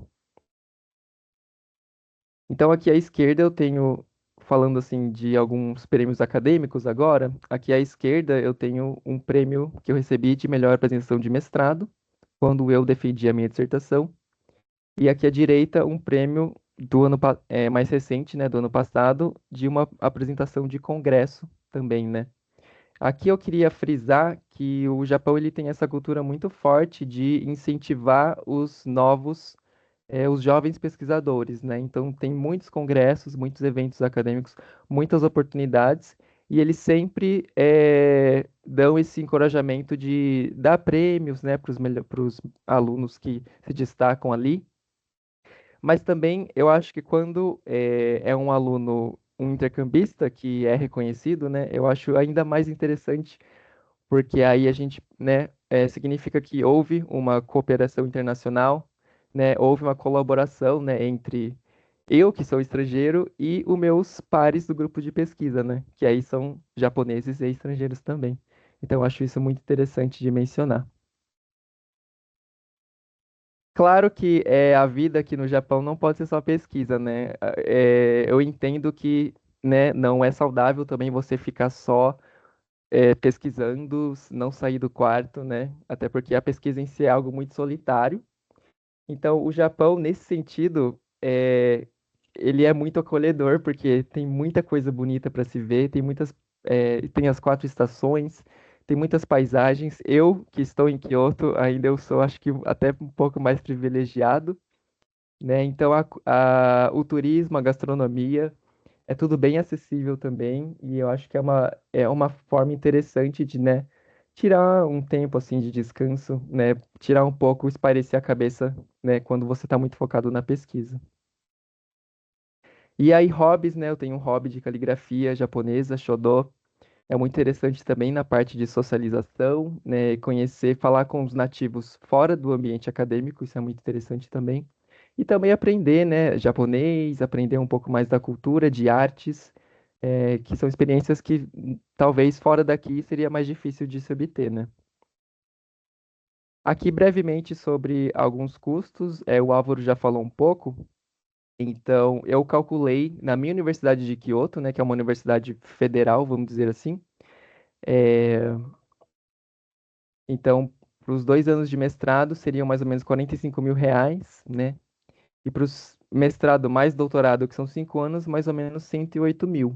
Speaker 4: Então, aqui à esquerda eu tenho, falando assim de alguns prêmios acadêmicos agora, aqui à esquerda eu tenho um prêmio que eu recebi de melhor apresentação de mestrado, quando eu defendi a minha dissertação, e aqui à direita um prêmio do mais recente, né, do ano passado, de uma apresentação de congresso também, né? Aqui eu queria frisar que o Japão ele tem essa cultura muito forte de incentivar os jovens pesquisadores, né? Então, tem muitos congressos, muitos eventos acadêmicos, muitas oportunidades, e eles sempre dão esse encorajamento de dar prêmios, né, para os alunos que se destacam ali. Mas também eu acho que quando é um aluno, um intercambista que é reconhecido, né, eu acho ainda mais interessante porque aí a gente, né, significa que houve uma cooperação internacional, né, houve uma colaboração, né, entre eu, que sou estrangeiro, e os meus pares do grupo de pesquisa, né, que aí são japoneses e estrangeiros também. Então, eu acho isso muito interessante de mencionar. Claro que a vida aqui no Japão não pode ser só pesquisa, né? Eu entendo que, né, não é saudável também você ficar só pesquisando, não sair do quarto, né? Até porque a pesquisa em si é algo muito solitário. Então, o Japão, nesse sentido, ele é muito acolhedor, porque tem muita coisa bonita para se ver, tem as 4 estações, tem muitas paisagens. Eu, que estou em Kyoto, ainda eu sou, acho que até um pouco mais privilegiado, né? Então, o turismo, a gastronomia, é tudo bem acessível também, e eu acho que é uma forma interessante de, né, tirar um tempo, assim, de descanso, né, tirar um pouco, espairecer a cabeça, né, quando você está muito focado na pesquisa. E aí, hobbies, né, eu tenho um hobby de caligrafia japonesa, Shodo. é muito interessante também na parte de socialização, né? Conhecer, falar com os nativos fora do ambiente acadêmico, isso é muito interessante também. E também aprender, né, japonês, aprender um pouco mais da cultura, de artes, que são experiências que talvez fora daqui seria mais difícil de se obter, né? Aqui brevemente sobre alguns custos, o Álvaro já falou um pouco, então eu calculei na minha universidade de Kyoto, né, que é uma universidade federal, vamos dizer assim, é, então para os 2 anos de mestrado seriam mais ou menos R$ 45.000, né? E para os mestrado mais doutorado, que são 5 anos, mais ou menos 108 mil.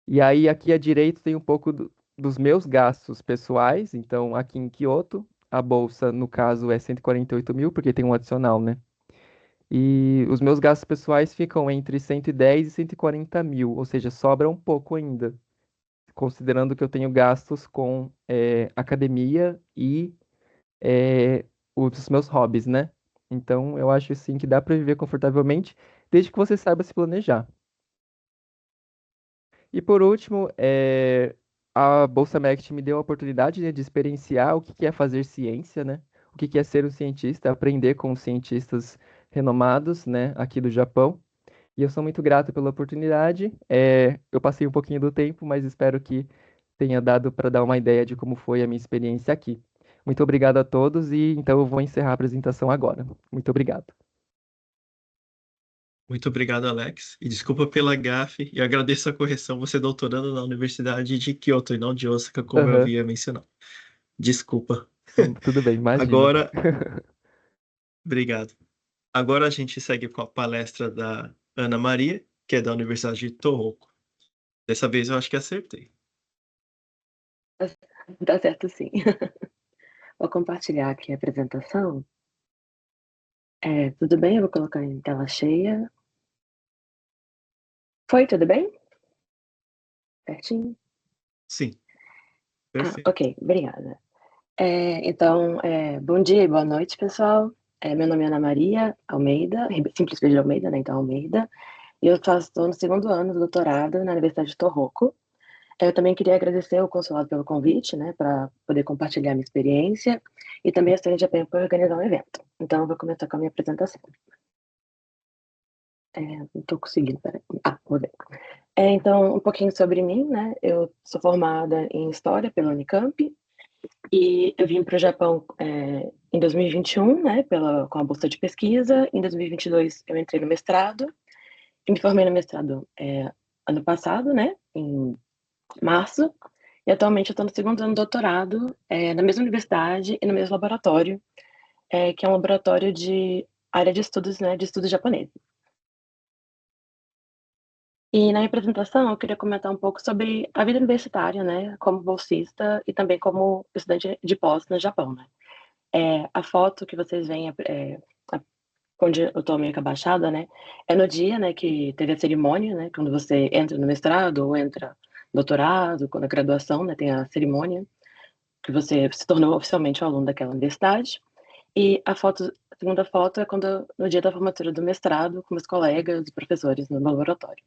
Speaker 4: E aí, aqui à direita, tem um pouco dos meus gastos pessoais. Então, aqui em Kyoto, a bolsa, no caso, é 148 mil, porque tem um adicional, né? E os meus gastos pessoais ficam entre 110 e 140 mil, ou seja, sobra um pouco ainda, considerando que eu tenho gastos com academia e os meus hobbies, né? Então, eu acho sim que dá para viver confortavelmente, desde que você saiba se planejar. E por último, a Bolsa MECT me deu a oportunidade, né, de experienciar o que que é fazer ciência, né? O que que é ser um cientista, aprender com cientistas renomados, né, aqui do Japão. E eu sou muito grato pela oportunidade. Eu passei um pouquinho do tempo, mas espero que tenha dado para dar uma ideia de como foi a minha experiência aqui. Muito obrigado a todos e então eu vou encerrar a apresentação agora. Muito obrigado.
Speaker 1: Muito obrigado, Alex. E desculpa pela gafe. E agradeço a correção. Você é doutorando na Universidade de Kyoto e não de Osaka, como eu
Speaker 4: Aham,
Speaker 1: havia mencionado. Desculpa.
Speaker 4: tudo bem, imagina.
Speaker 1: Agora, obrigado. Agora a gente segue com a palestra da Ana Maria, que é da Universidade de Tohoku. Dessa vez eu acho que acertei.
Speaker 5: Tá certo, sim. Vou compartilhar aqui a apresentação. Tudo bem? Eu vou colocar em tela cheia. Foi, tudo bem? Certinho?
Speaker 1: Sim, perfeito.
Speaker 5: Ok, obrigada. Então, bom dia e boa noite, pessoal. Meu nome é Ana Maria Almeida, simplesmente Almeida, né? Então, Almeida. E eu estou no 2º ano do doutorado na Universidade de Tohoku. Eu também queria agradecer ao consulado pelo convite, né, para poder compartilhar minha experiência e também a Estúdio de Japan por organizar um evento. Então, eu vou começar com a minha apresentação. Não estou conseguindo, peraí. Vou ver. Então, um pouquinho sobre mim, né? Eu sou formada em História pela Unicamp e eu vim para o Japão em 2021, né, com a bolsa de pesquisa. Em 2022, eu entrei no mestrado e me formei no mestrado ano passado, né, em março. E atualmente eu estou no 2º ano do doutorado, na mesma universidade e no mesmo laboratório, que é um laboratório de área de estudos, né, de estudos japoneses. E na minha apresentação eu queria comentar um pouco sobre a vida universitária, né, como bolsista e também como estudante de pós no Japão, né. A foto que vocês veem, onde eu estou meio que abaixada, né, é no dia, né, que teve a cerimônia, né, quando você entra no mestrado ou entra no doutorado, quando a graduação, né, tem a cerimônia, que você se tornou oficialmente um aluno daquela universidade. E a segunda foto é no dia da formatura do mestrado, com meus colegas e professores no laboratório.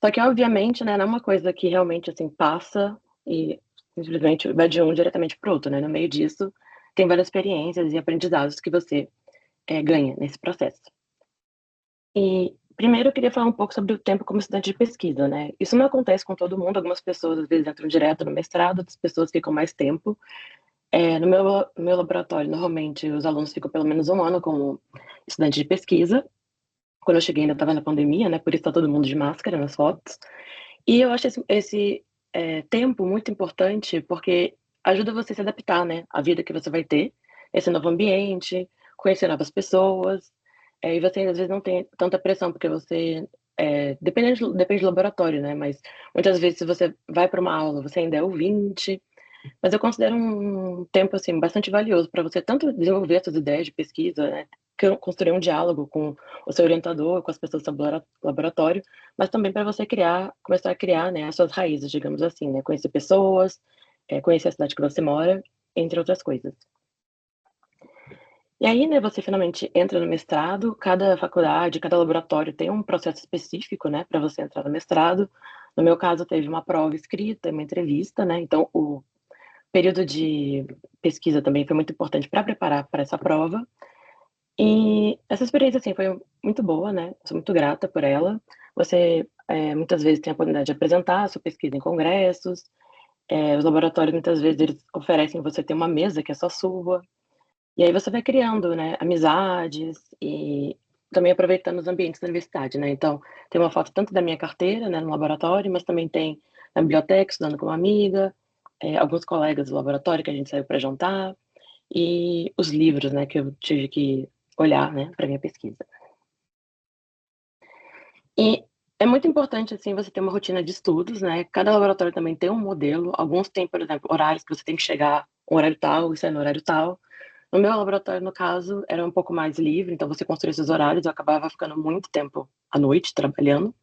Speaker 5: Só que, obviamente, né, não é uma coisa que realmente, assim, passa e simplesmente vai de um diretamente para o outro, né? No meio disso, tem várias experiências e aprendizados que você ganha nesse processo. E, primeiro, eu queria falar um pouco sobre o tempo como estudante de pesquisa, né? Isso não acontece com todo mundo. Algumas pessoas, às vezes, entram direto no mestrado, outras pessoas ficam mais tempo. No meu laboratório, normalmente, os alunos ficam pelo menos 1 ano como estudante de pesquisa. Quando eu cheguei, ainda estava na pandemia, né? Por isso está todo mundo de máscara nas fotos. E eu acho esse tempo muito importante, porque ajuda você a se adaptar, né? À vida que você vai ter, esse novo ambiente, conhecer novas pessoas. E você, às vezes, não tem tanta pressão, porque você... depende do laboratório, né? Mas muitas vezes, se você vai para uma aula, você ainda é ouvinte. Mas eu considero um tempo, assim, bastante valioso para você tanto desenvolver suas ideias de pesquisa, né? Construir um diálogo com o seu orientador, com as pessoas do seu laboratório, mas também para você começar a criar, né, as suas raízes, digamos assim, né? Conhecer pessoas, conhecer a cidade que você mora, entre outras coisas. E aí, né, você finalmente entra no mestrado, cada faculdade, cada laboratório tem um processo específico, né, para você entrar no mestrado. No meu caso, teve uma prova escrita, uma entrevista, né? Então, o período de pesquisa também foi muito importante para preparar para essa prova. E essa experiência, assim, foi muito boa, né? Sou muito grata por ela. Você, muitas vezes, tem a oportunidade de apresentar a sua pesquisa em congressos. Os laboratórios, muitas vezes, eles oferecem você ter uma mesa que é só sua. E aí você vai criando, né, amizades e também aproveitando os ambientes da universidade, né? Então, tem uma foto tanto da minha carteira, né, no laboratório, mas também tem na biblioteca, estudando com uma amiga, alguns colegas do laboratório que a gente saiu para jantar, e os livros, né, que eu tive que olhar, né, para minha pesquisa. E é muito importante, assim, você ter uma rotina de estudos, né? Cada laboratório também tem um modelo. Alguns têm, por exemplo, horários que você tem que chegar no horário tal e sair no horário tal. No meu laboratório, no caso, era um pouco mais livre, então você construía seus horários, eu acabava ficando muito tempo à noite trabalhando.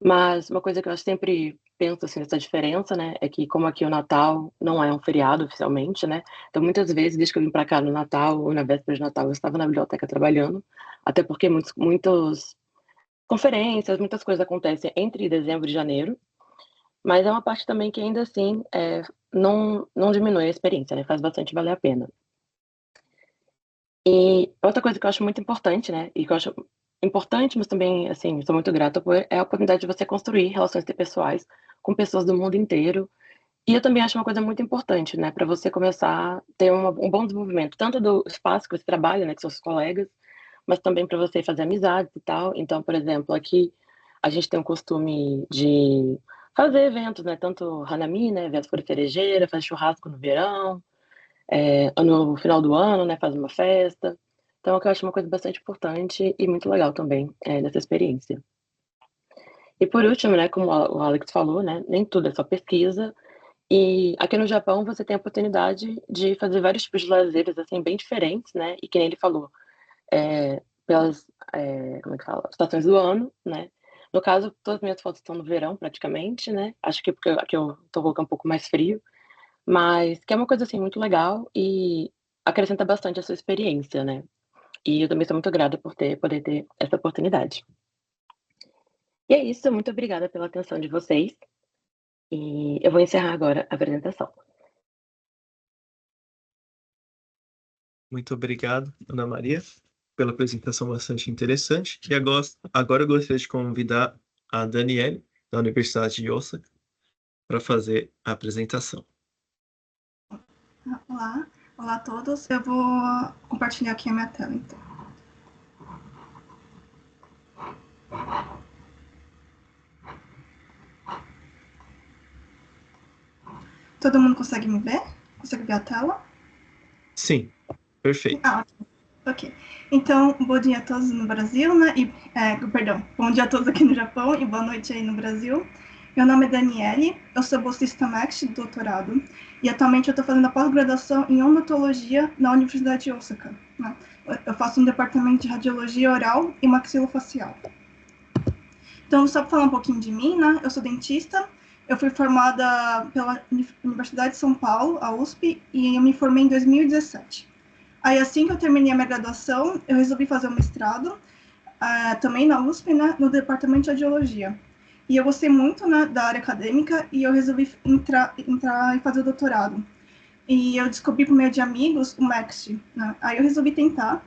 Speaker 5: Mas uma coisa que eu sempre penso, assim, nessa diferença, né, é que como aqui o Natal não é um feriado oficialmente, né, então muitas vezes, desde que eu vim para cá no Natal ou na véspera de Natal, eu estava na biblioteca trabalhando, até porque muitos conferências, muitas coisas acontecem entre dezembro e janeiro, mas é uma parte também que ainda assim não diminui a experiência, né, faz bastante valer a pena. E outra coisa que eu acho muito importante, né, e que eu acho importante, mas também, assim, sou muito grata por, é a oportunidade de você construir relações interpessoais com pessoas do mundo inteiro. E eu também acho uma coisa muito importante, né, para você começar a ter um bom desenvolvimento, tanto do espaço que você trabalha, né, que são seus colegas, mas também para você fazer amizades e tal. Então, por exemplo, aqui a gente tem um costume de fazer eventos, né, tanto Hanami, né, evento por cerejeira, faz churrasco no verão, no final do ano, né, faz uma festa. Então, eu acho uma coisa bastante importante e muito legal também nessa experiência. E por último, né, como o Alex falou, né, nem tudo é só pesquisa. E aqui no Japão você tem a oportunidade de fazer vários tipos de lazeres assim bem diferentes, né? E que nem ele falou, pelas como é que fala? Estações do ano, né? No caso, todas as minhas fotos estão no verão praticamente, né? Acho que porque aqui eu tô colocando um pouco mais frio, mas que é uma coisa assim muito legal e acrescenta bastante a sua experiência, né? E eu também sou muito grata por poder ter essa oportunidade. E é isso, muito obrigada pela atenção de vocês. E eu vou encerrar agora a apresentação.
Speaker 1: Muito obrigado, Ana Maria, pela apresentação bastante interessante. E agora eu gostaria de convidar a Daniele, da Universidade de Osaka, para fazer a apresentação.
Speaker 6: Olá a todos. Eu vou compartilhar aqui a minha tela, então. Todo mundo consegue me ver? Consegue ver a tela?
Speaker 1: Sim, perfeito.
Speaker 6: Ok. Então, bom dia a todos no Brasil, né? Bom dia a todos aqui no Japão e boa noite aí no Brasil. Meu nome é Daniele, eu sou bolsista MEC de doutorado e atualmente eu estou fazendo a pós-graduação em odontologia na Universidade de Osaka, né? Eu faço um departamento de radiologia oral e maxilofacial. Então, só para falar um pouquinho de mim, né? Eu sou dentista, eu fui formada pela Universidade de São Paulo, a USP, e eu me formei em 2017. Aí, assim que eu terminei a minha graduação, eu resolvi fazer um mestrado, também na USP, né, no departamento de radiologia. E eu gostei muito, né, da área acadêmica e eu resolvi entrar e fazer o doutorado. E eu descobri por meio de amigos o MEXT, né? Aí eu resolvi tentar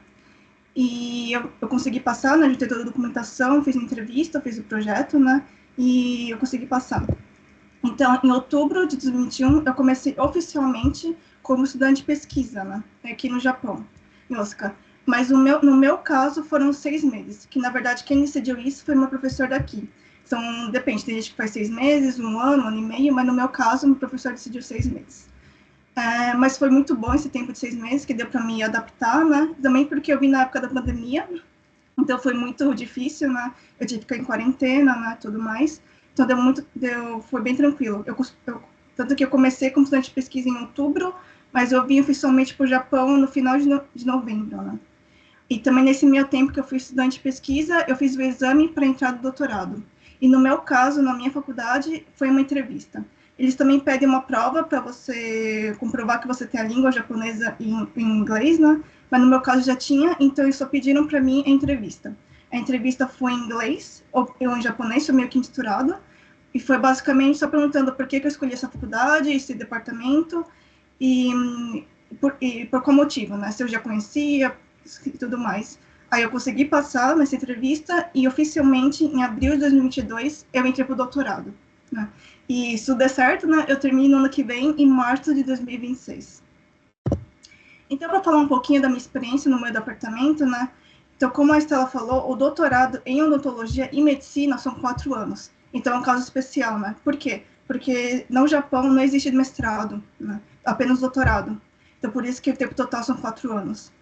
Speaker 6: e eu consegui passar, né, de ter toda a documentação, fiz entrevista, fiz o projeto, né, e eu consegui passar. Então, em outubro de 2021, eu comecei oficialmente como estudante de pesquisa, né, aqui no Japão, em Osaka. Mas no meu caso foram 6 meses, que na verdade quem decidiu isso foi meu professor daqui. Então, depende, tem gente que faz 6 meses, 1 ano e meio, mas no meu caso, meu professor decidiu 6 meses. Mas foi muito bom esse tempo de 6 meses, que deu para me adaptar, né? Também porque eu vim na época da pandemia, então foi muito difícil, né? Eu tive que ficar em quarentena, né? Tudo mais. Então foi bem tranquilo. Tanto que eu comecei como estudante de pesquisa em outubro, mas eu vim oficialmente para o Japão no final de novembro, né? E também nesse meu tempo que eu fui estudante de pesquisa, eu fiz o exame para entrar no doutorado. E no meu caso, na minha faculdade, foi uma entrevista. Eles também pedem uma prova para você comprovar que você tem a língua japonesa em inglês, né? Mas no meu caso já tinha, então eles só pediram para mim a entrevista. A entrevista foi em inglês ou em japonês, foi meio que misturado, E foi basicamente só perguntando por que eu escolhi essa faculdade, esse departamento, e por qual motivo, né? Se eu já conhecia e tudo mais. Aí eu consegui passar nessa entrevista e oficialmente em abril de 2022 eu entrei para o doutorado, né? E se tudo der certo, né, eu termino ano que vem, em março de 2026. Então, para falar um pouquinho da minha experiência no meu departamento, né? Então, como a Estela falou, o doutorado em odontologia e medicina são 4 anos. Então, é um caso especial, né? Por quê? Porque no Japão não existe mestrado, né? Apenas doutorado. Então, por isso que o tempo total são 4 anos.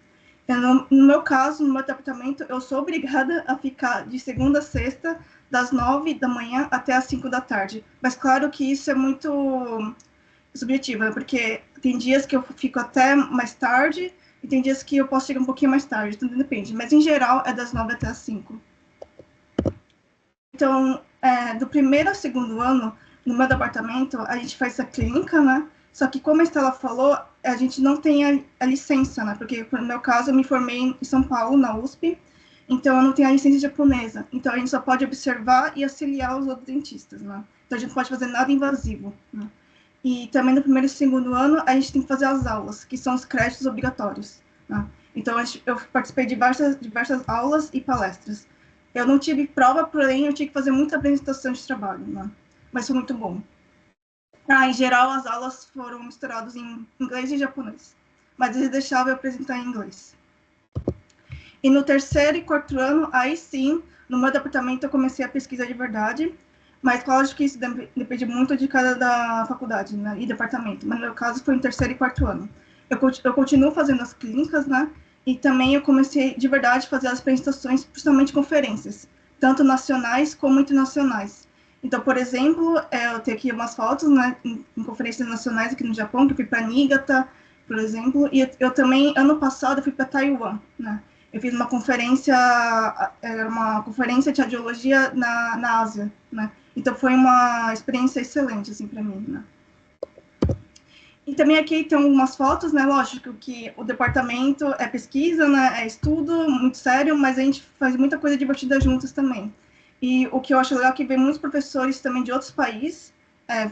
Speaker 6: No meu caso, no meu departamento, eu sou obrigada a ficar de segunda a sexta, das 9 da manhã até as 5 da tarde. Mas claro que isso é muito subjetivo, né? Porque tem dias que eu fico até mais tarde e tem dias que eu posso chegar um pouquinho mais tarde, tudo depende. Mas em geral é das 9 até as 5. Então, do primeiro ao segundo ano, no meu departamento, a gente faz essa clínica, né? Só que, como a Estela falou, a gente não tem a licença, né? Porque, no meu caso, eu me formei em São Paulo, na USP, então eu não tenho a licença japonesa. Então, a gente só pode observar e auxiliar os outros dentistas, né? Então, a gente não pode fazer nada invasivo, né? E também no primeiro e segundo ano, a gente tem que fazer as aulas, que são os créditos obrigatórios, né? Então, eu participei de diversas aulas e palestras. Eu não tive prova, porém, eu tive que fazer muita apresentação de trabalho, né? Mas foi muito bom. Em geral, as aulas foram misturadas em inglês e japonês, mas eles deixavam eu apresentar em inglês. E no terceiro e quarto ano, aí sim, no meu departamento eu comecei a pesquisa de verdade, mas lógico que isso depende muito de cada da faculdade, né, e departamento, mas no meu caso foi no terceiro e quarto ano. Eu continuo fazendo as clínicas, né, e também eu comecei de verdade a fazer as apresentações, principalmente conferências, tanto nacionais como internacionais. Então, por exemplo, eu tenho aqui umas fotos, né, em conferências nacionais aqui no Japão, que eu fui para Niigata, por exemplo, e eu também, ano passado, eu fui para Taiwan, né. Eu fiz uma conferência, era uma conferência de radiologia na Ásia, né. Então, foi uma experiência excelente, assim, para mim, né. E também aqui tem algumas fotos, né, lógico que o departamento é pesquisa, né, é estudo, muito sério, mas a gente faz muita coisa divertida juntos também. E o que eu acho legal é que vem muitos professores também de outros países,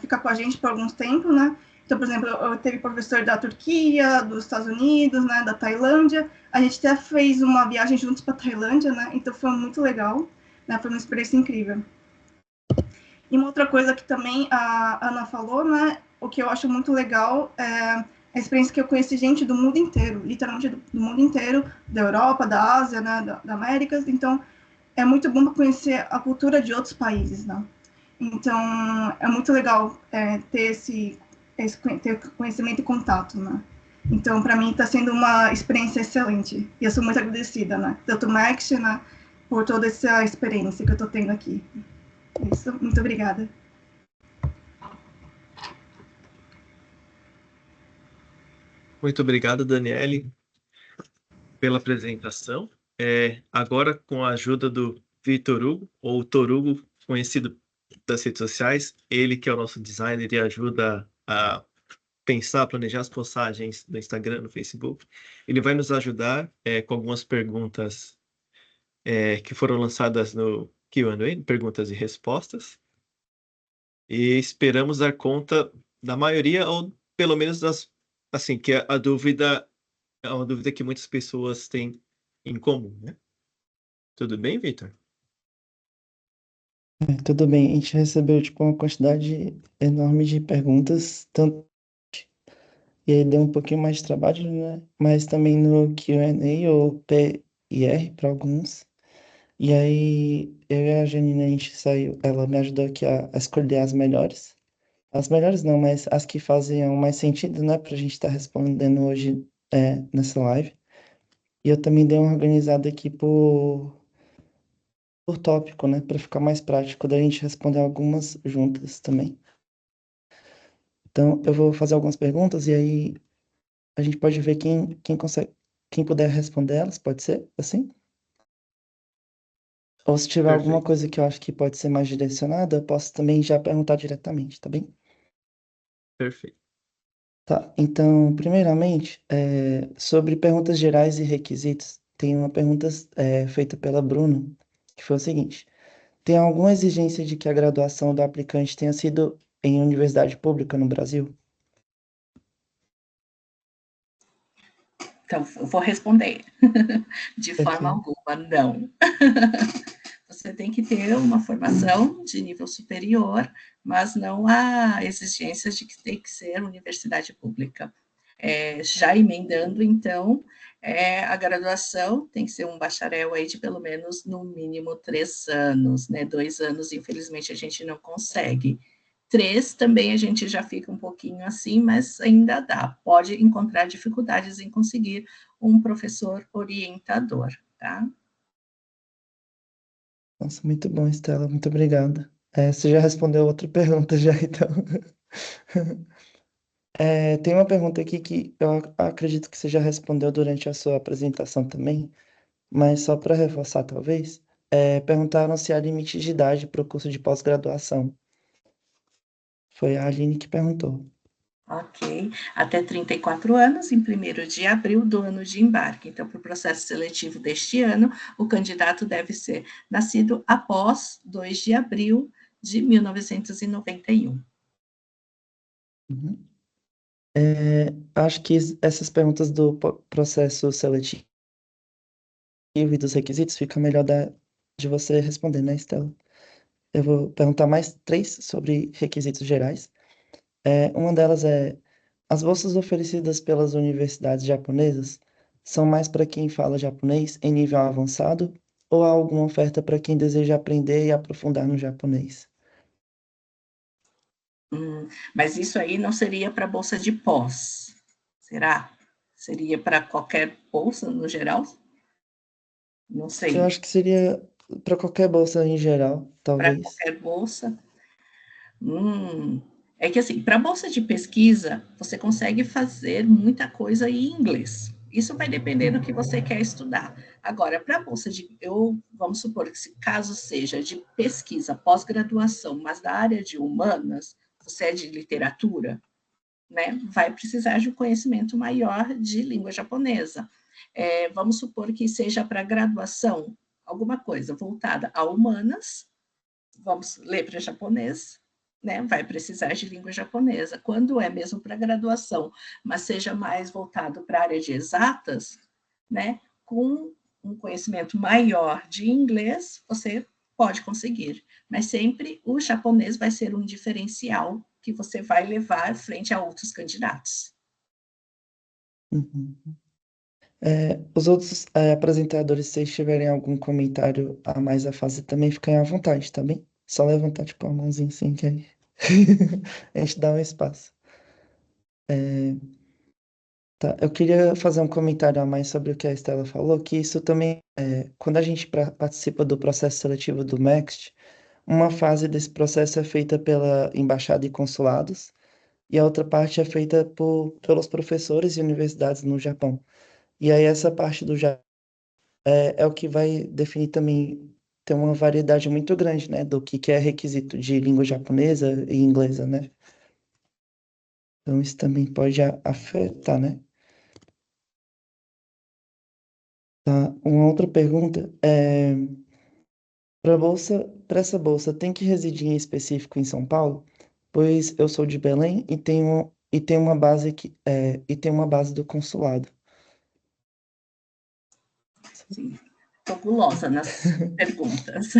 Speaker 6: ficar com a gente por alguns tempos, né. Então, por exemplo, eu teve professor da Turquia, dos Estados Unidos, né, da Tailândia. A gente até fez uma viagem juntos para a Tailândia, né, então foi muito legal, né, foi uma experiência incrível. E uma outra coisa que também a Ana falou, né, o que eu acho muito legal é a experiência que eu conheci gente do mundo inteiro, literalmente do mundo inteiro, da Europa, da Ásia, né, da América. Então, é muito bom para conhecer a cultura de outros países, né? Então, é muito legal ter esse ter conhecimento e contato, né? Então, para mim, está sendo uma experiência excelente. E eu sou muito agradecida, né? Tanto Max, né, por toda essa experiência que eu estou tendo aqui. Isso, muito obrigada.
Speaker 1: Muito obrigado, Daniele, pela apresentação. Agora, com a ajuda do Vitor Hugo, ou Torugo, conhecido das redes sociais, ele que é o nosso designer e ajuda a pensar, planejar as postagens no Instagram, no Facebook. Ele vai nos ajudar com algumas perguntas que foram lançadas no Q&A, perguntas e respostas. E esperamos dar conta da maioria, ou pelo menos das, assim, que a dúvida é uma dúvida que muitas pessoas têm em comum, né? Tudo bem, Vitor?
Speaker 7: Tudo bem, a gente recebeu tipo uma quantidade enorme de perguntas, tanto e aí deu um pouquinho mais de trabalho, né? Mas também no Q&A ou PIR para alguns. E aí eu e a Janine a gente saiu, ela me ajudou aqui a escolher as melhores. As melhores não, mas as que faziam mais sentido, né, pra gente estar respondendo hoje nessa live. E eu também dei uma organizada aqui por tópico, né, para ficar mais prático da gente responder algumas juntas também. Então, eu vou fazer algumas perguntas e aí a gente pode ver quem consegue, quem puder responder elas, pode ser assim? Ou se tiver alguma
Speaker 1: Perfeito.
Speaker 7: coisa que eu acho que pode ser mais direcionada, eu posso também já perguntar diretamente, tá bem?
Speaker 1: Perfeito.
Speaker 7: Tá, então, primeiramente, sobre perguntas gerais e requisitos, tem uma pergunta feita pela Bruno, que foi o seguinte: tem alguma exigência de que a graduação do aplicante tenha sido em universidade pública no Brasil?
Speaker 3: Então, eu vou responder. De forma
Speaker 7: Ok.
Speaker 3: alguma, não. Você tem que ter uma formação de nível superior, mas não há exigências de que tem que ser universidade pública. Já emendando, então, a graduação tem que ser um bacharel aí de pelo menos, no mínimo, 3 anos, né? 2 anos, infelizmente, a gente não consegue. 3 também a gente já fica um pouquinho assim, mas ainda dá. Pode encontrar dificuldades em conseguir um professor orientador, tá?
Speaker 7: Nossa, muito bom, Estela, muito obrigada. Você já respondeu outra pergunta já, então. Tem uma pergunta aqui que eu acredito que você já respondeu durante a sua apresentação também, mas só para reforçar, talvez, perguntaram se há limite de idade para o curso de pós-graduação. Foi a Aline que perguntou.
Speaker 3: Ok, até 34 anos, em 1º de abril do ano de embarque. Então, para o processo seletivo deste ano, o candidato deve ser nascido após 2 de abril de 1991.
Speaker 7: Uhum. Acho que essas perguntas do processo seletivo e dos requisitos fica melhor de você responder, né, Estela? Eu vou perguntar mais 3 sobre requisitos gerais. Uma delas é: as bolsas oferecidas pelas universidades japonesas são mais para quem fala japonês em nível avançado ou há alguma oferta para quem deseja aprender e aprofundar no japonês?
Speaker 3: Mas isso aí não seria para bolsa de pós, será? Seria para qualquer bolsa no geral? Não
Speaker 7: Eu
Speaker 3: sei,
Speaker 7: acho que seria para qualquer bolsa em geral,
Speaker 3: para
Speaker 7: talvez.
Speaker 3: qualquer bolsa. É que assim, para bolsa de pesquisa, você consegue fazer muita coisa em inglês. Isso vai depender do que você quer estudar. Agora, para a bolsa vamos supor que se caso seja de pesquisa, pós-graduação, mas da área de humanas, você é de literatura, né? Vai precisar de um conhecimento maior de língua japonesa. Vamos supor que seja para graduação, alguma coisa voltada a humanas, vamos ler para japonês, né? Vai precisar de língua japonesa. Quando é mesmo para graduação, mas seja mais voltado para a área de exatas, né? Com um conhecimento maior de inglês, você pode conseguir. Mas sempre o japonês vai ser um diferencial que você vai levar frente a outros candidatos.
Speaker 7: Uhum. Os outros apresentadores, se vocês tiverem algum comentário a mais a fazer, também fiquem à vontade, tá bem? Só levantar tipo a mãozinha assim, que aí a gente dá um espaço. Tá, eu queria fazer um comentário a mais sobre o que a Estela falou, que isso também, quando a gente participa do processo seletivo do MEXT, uma fase desse processo é feita pela embaixada e consulados, e a outra parte é feita pelos professores e universidades no Japão. E aí essa parte do Japão é o que vai definir também, ter uma variedade muito grande, né, do que é requisito de língua japonesa e inglesa, né? Então isso também pode afetar, né? Tá, uma outra pergunta é: para essa bolsa, tem que residir em específico em São Paulo? Pois eu sou de Belém e tenho uma base aqui, e tem uma base do consulado.
Speaker 3: Sim, estou gulosa nas perguntas.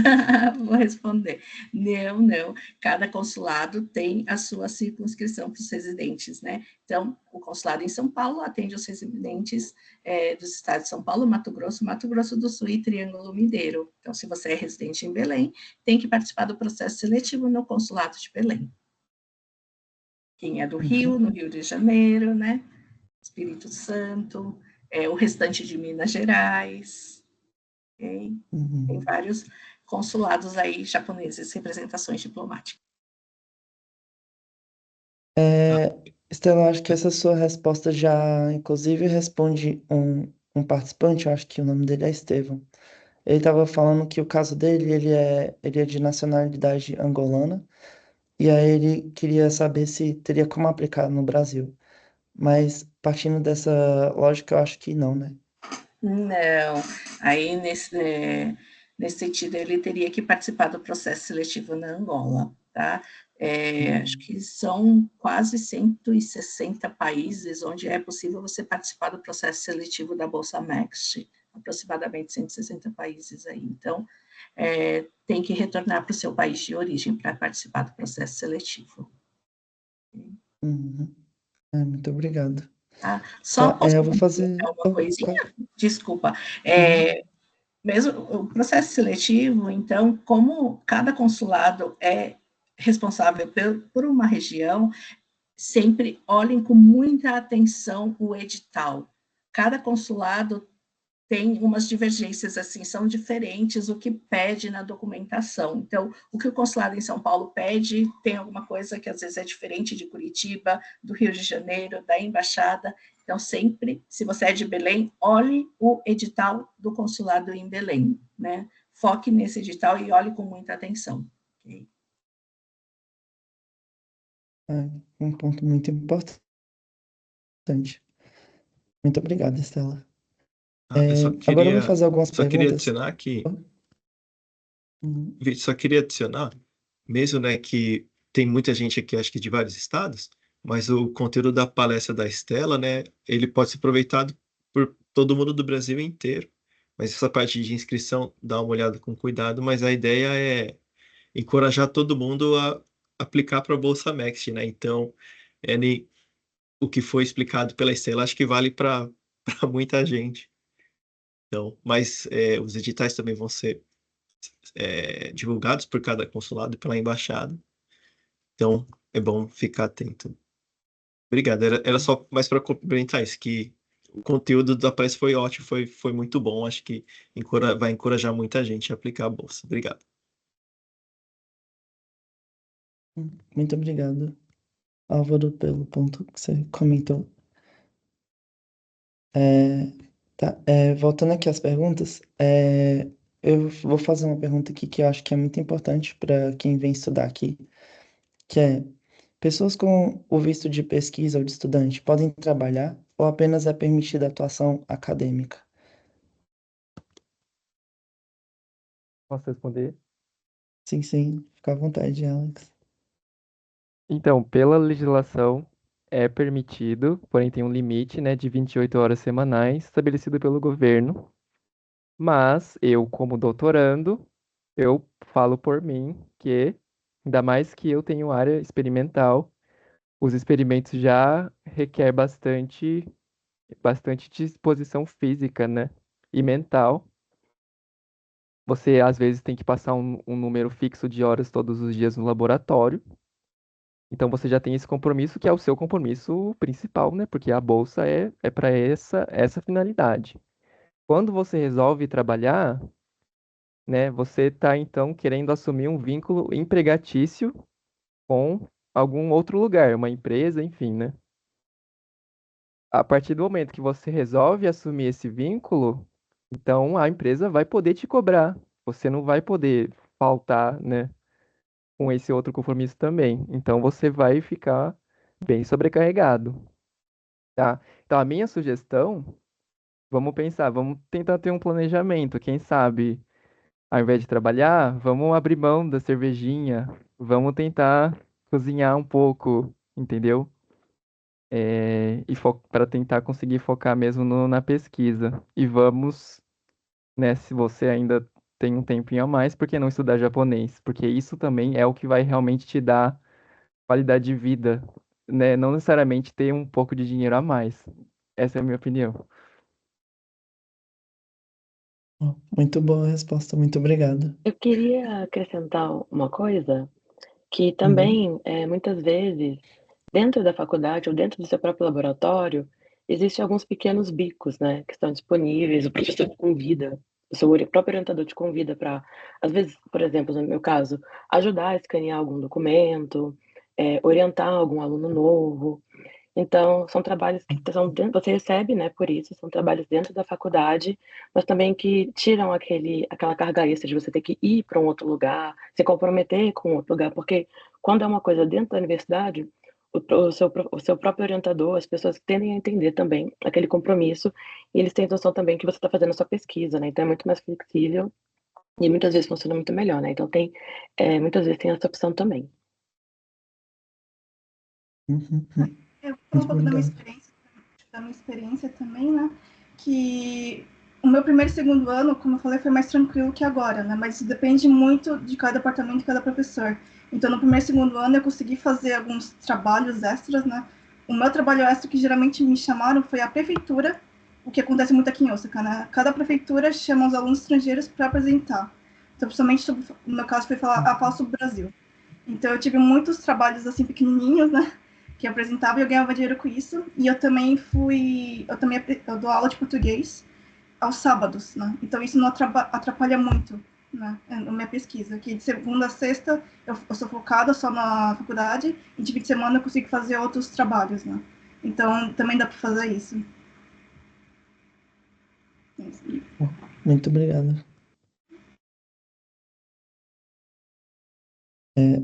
Speaker 3: Vou responder. Não, não. Cada consulado tem a sua circunscrição para os residentes, né? Então, o consulado em São Paulo atende os residentes dos estados de São Paulo, Mato Grosso do Sul e Triângulo Mineiro. Então, se você é residente em Belém, tem que participar do processo seletivo no consulado de Belém. Quem é do Rio, no Rio de Janeiro, né? Espírito Santo, o restante de Minas Gerais. Okay? Tem vários consulados aí japoneses, representações diplomáticas.
Speaker 7: Estela, acho que essa sua resposta já, inclusive, responde um participante, eu acho que o nome dele é Estevão. Ele estava falando que o caso dele, ele é de nacionalidade angolana, e aí ele queria saber se teria como aplicar no Brasil. Mas partindo dessa lógica, eu acho que não, né?
Speaker 3: Não, aí nesse sentido, ele teria que participar do processo seletivo na Angola, tá? Acho que são quase 160 países onde é possível você participar do processo seletivo da Bolsa MEXT, aproximadamente 160 países aí. Então, tem que retornar para o seu país de origem para participar do processo seletivo.
Speaker 7: Uhum. Muito obrigado.
Speaker 3: Só
Speaker 7: Tá,
Speaker 3: posso
Speaker 7: eu vou fazer
Speaker 3: uma coisinha? Desculpa.
Speaker 7: Uhum.
Speaker 3: Mesmo o processo seletivo, então, como cada consulado é responsável por uma região, sempre olhem com muita atenção o edital. Cada consulado tem umas divergências, assim, são diferentes o que pede na documentação. Então, o que o consulado em São Paulo pede, tem alguma coisa que às vezes é diferente de Curitiba, do Rio de Janeiro, da embaixada. Então, sempre, se você é de Belém, olhe o edital do consulado em Belém, né? Foque nesse edital e olhe com muita atenção. Okay?
Speaker 7: Um ponto muito importante. Muito obrigado, Estela. Agora eu vou fazer algumas
Speaker 1: só queria
Speaker 7: perguntas.
Speaker 1: adicionar que,
Speaker 7: Uhum.
Speaker 1: só queria adicionar, mesmo, né, que tem muita gente aqui, acho que de vários estados, mas o conteúdo da palestra da Estela, né, ele pode ser aproveitado por todo mundo do Brasil inteiro. Mas essa parte de inscrição, dá uma olhada com cuidado, mas a ideia é encorajar todo mundo a aplicar para a Bolsa MEXT, né? Então, o que foi explicado pela Estela, acho que vale para muita gente. Então, mas os editais também vão ser divulgados por cada consulado e pela embaixada. Então, é bom ficar atento. Obrigado. Era só mais para complementar isso, que o conteúdo da palestra foi ótimo, foi muito bom. Acho que vai encorajar muita gente a aplicar a bolsa. Obrigado.
Speaker 7: Muito obrigado, Álvaro, pelo ponto que você comentou. Tá, voltando aqui às perguntas, eu vou fazer uma pergunta aqui que eu acho que é muito importante para quem vem estudar aqui, que é: pessoas com o visto de pesquisa ou de estudante podem trabalhar ou apenas é permitida a atuação acadêmica?
Speaker 4: Posso responder?
Speaker 7: Sim, fica à vontade, Alex.
Speaker 4: Então, pela legislação, é permitido, porém tem um limite, né, de 28 horas semanais estabelecido pelo governo. Mas eu, como doutorando, eu falo por mim que, ainda mais que eu tenho área experimental, os experimentos já requer bastante disposição física, né, e mental. Você, às vezes, tem que passar um número fixo de horas todos os dias no laboratório. Então, você já tem esse compromisso, que é o seu compromisso principal, né? Porque a bolsa é para essa finalidade. Quando você resolve trabalhar, né, você está, então, querendo assumir um vínculo empregatício com algum outro lugar, uma empresa, enfim, né? A partir do momento que você resolve assumir esse vínculo, então a empresa vai poder te cobrar. Você não vai poder faltar, né, com esse outro compromisso também. Então você vai ficar bem sobrecarregado, tá? Então a minha sugestão, vamos pensar, vamos tentar ter um planejamento. Quem sabe, ao invés de trabalhar, vamos abrir mão da cervejinha, vamos tentar cozinhar um pouco, entendeu? E para tentar conseguir focar mesmo na pesquisa. E vamos, né, se você ainda tem um tempinho a mais, por que não estudar japonês? Porque isso também é o que vai realmente te dar qualidade de vida, né? Não necessariamente ter um pouco de dinheiro a mais. Essa é a minha opinião.
Speaker 7: Muito boa resposta, muito obrigado.
Speaker 5: Eu queria acrescentar uma coisa, que
Speaker 7: Uhum.
Speaker 5: também, muitas vezes, dentro da faculdade ou dentro do seu próprio laboratório, existem alguns pequenos bicos, né, que estão disponíveis, o professor te convida, o seu próprio orientador te convida para, às vezes, por exemplo, no meu caso, ajudar a escanear algum documento, orientar algum aluno novo. Então, são trabalhos que são dentro, você recebe, né, por isso, são trabalhos dentro da faculdade, mas também que tiram aquela carga extra de você ter que ir para um outro lugar, se comprometer com outro lugar, porque quando é uma coisa dentro da universidade, o seu próprio orientador, as pessoas tendem a entender também aquele compromisso, e eles têm noção também que você está fazendo a sua pesquisa, né, então é muito mais flexível E muitas vezes funciona muito melhor, né? Então muitas vezes tem essa opção também.
Speaker 7: Uhum.
Speaker 6: Eu vou falar um
Speaker 7: Muito
Speaker 6: pouco da minha
Speaker 7: obrigado.
Speaker 6: experiência também, né? Que o meu primeiro e segundo ano, como eu falei, foi mais tranquilo que agora, né? Mas isso depende muito de cada departamento e cada professor. Então, no primeiro e segundo ano, eu consegui fazer alguns trabalhos extras, né? O meu trabalho extra que geralmente me chamaram foi a prefeitura, o que acontece muito aqui em Osaka, né? Cada prefeitura chama os alunos estrangeiros para apresentar. Então, principalmente, no meu caso, foi falar sobre o Brasil. Então, eu tive muitos trabalhos, assim, pequenininhos, né? Que eu apresentava e eu ganhava dinheiro com isso. E eu dou aula de português aos sábados, né? Então isso não atrapalha muito, né? Na minha pesquisa, que de segunda a sexta eu sou focada só na faculdade e de fim de semana eu consigo fazer outros trabalhos, né? Então também dá para fazer isso.
Speaker 7: Muito obrigado.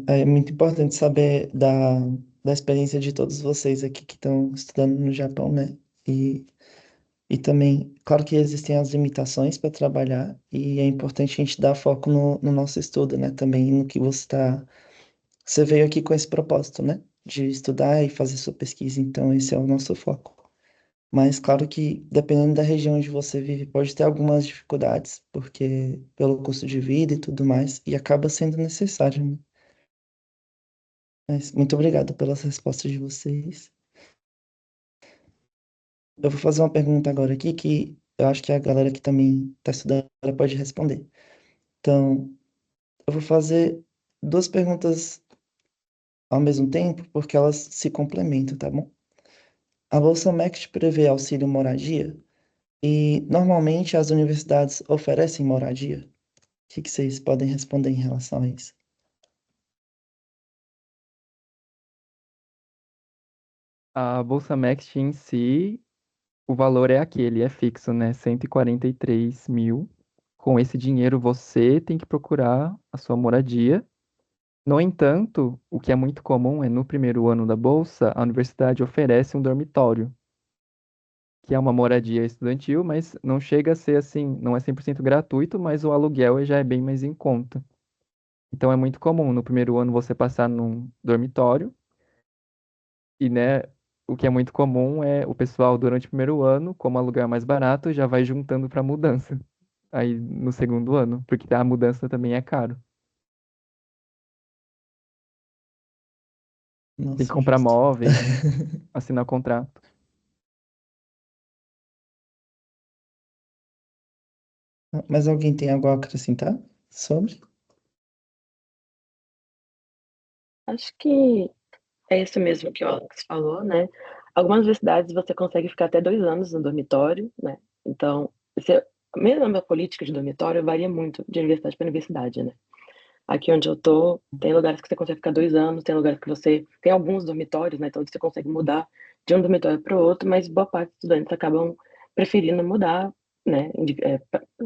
Speaker 7: É muito importante saber da experiência de todos vocês aqui que estão estudando no Japão, né? E também, claro que existem as limitações para trabalhar, e é importante a gente dar foco no nosso estudo, né? Também no que você veio aqui com esse propósito, né? De estudar e fazer sua pesquisa, então esse é o nosso foco. Mas claro que, dependendo da região onde você vive, pode ter algumas dificuldades, porque pelo custo de vida e tudo mais, e acaba sendo necessário, né? Mas muito obrigado pelas respostas de vocês. Eu vou fazer uma pergunta agora aqui que eu acho que a galera que também está estudando ela pode responder. Então, eu vou fazer duas perguntas ao mesmo tempo, porque elas se complementam, tá bom? A Bolsa MEC prevê auxílio moradia e normalmente as universidades oferecem moradia. O que vocês podem responder em relação a isso?
Speaker 4: A Bolsa Next em si, o valor é aquele, é fixo, né? 143 mil. Com esse dinheiro você tem que procurar a sua moradia. No entanto, o que é muito comum é no primeiro ano da bolsa, a universidade oferece um dormitório, que é uma moradia estudantil, mas não chega a ser assim, não é 100% gratuito, mas o aluguel já é bem mais em conta. Então é muito comum no primeiro ano você passar num dormitório e, né, o que é muito comum é o pessoal durante o primeiro ano, como aluguel é mais barato, já vai juntando para mudança. Aí no segundo ano, porque a mudança também é caro. Tem que
Speaker 7: Nossa,
Speaker 4: comprar
Speaker 7: justo.
Speaker 4: móveis, assinar contrato.
Speaker 7: Mas alguém tem algo a acrescentar sobre?
Speaker 5: Acho que é isso mesmo que o Alex falou, né? Algumas universidades você consegue ficar até 2 anos no dormitório, né? Então, mesmo a política de dormitório varia muito de universidade para universidade, né? Aqui onde eu tô, tem lugares que você consegue ficar 2 anos, tem lugares que você tem alguns dormitórios, né? Então você consegue mudar de um dormitório para o outro, mas boa parte dos estudantes acabam preferindo mudar, né?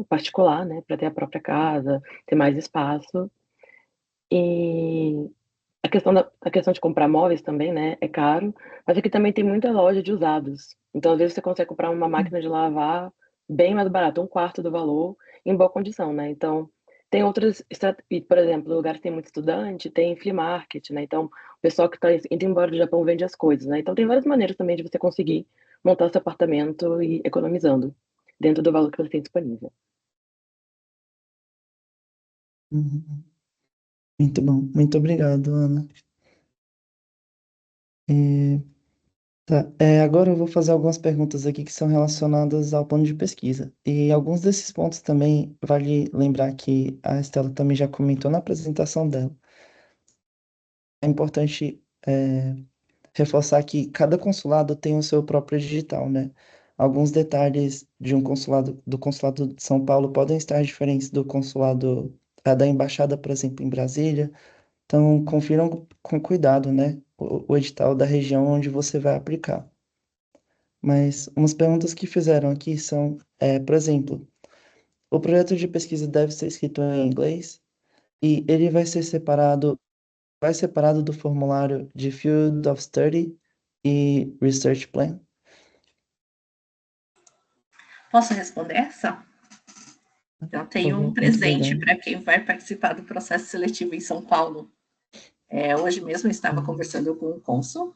Speaker 5: Particular, né? Para ter a própria casa, ter mais espaço. E a questão de comprar móveis também, né? É caro, mas aqui também tem muita loja de usados. Então, às vezes, você consegue comprar uma máquina de lavar bem mais barato, um quarto do valor, em boa condição, né? Então, tem outras estratégias, por exemplo, lugares que tem muito estudante, tem flea market, né? Então, o pessoal que está indo embora do Japão vende as coisas, né? Então, tem várias maneiras também de você conseguir montar seu apartamento e economizando dentro do valor que você tem disponível.
Speaker 7: Uhum. Muito bom. Muito obrigado, Ana. É, tá. Agora eu vou fazer algumas perguntas aqui que são relacionadas ao plano de pesquisa. E alguns desses pontos também vale lembrar que a Estela também já comentou na apresentação dela. É importante reforçar que cada consulado tem o seu próprio digital, né? Alguns detalhes de do consulado de São Paulo podem estar diferentes do consulado da embaixada, por exemplo, em Brasília. Então, confiram com cuidado, né? O edital da região onde você vai aplicar. Mas umas perguntas que fizeram aqui são, por exemplo, o projeto de pesquisa deve ser escrito em inglês e ele vai separado do formulário de Field of Study e Research Plan.
Speaker 3: Posso responder essa? Então, tem um
Speaker 7: Muito
Speaker 3: presente
Speaker 7: legal.
Speaker 3: para quem vai participar do processo seletivo em São Paulo. Hoje mesmo eu estava conversando com o cônsul.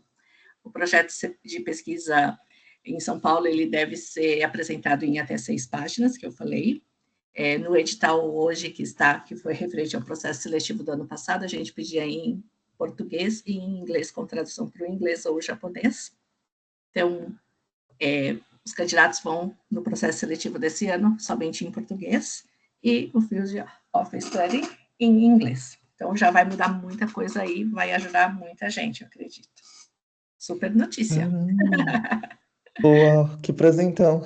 Speaker 3: O projeto de pesquisa em São Paulo, ele deve ser apresentado em até 6 páginas, que eu falei. No edital hoje que foi referente ao processo seletivo do ano passado, a gente pedia em português e em inglês, com tradução para o inglês ou japonês. Então, os candidatos vão no processo seletivo desse ano somente em português e o Field of Study em inglês. Então, já vai mudar muita coisa aí, vai ajudar muita gente, eu acredito. Super notícia.
Speaker 7: Uau, que presentão.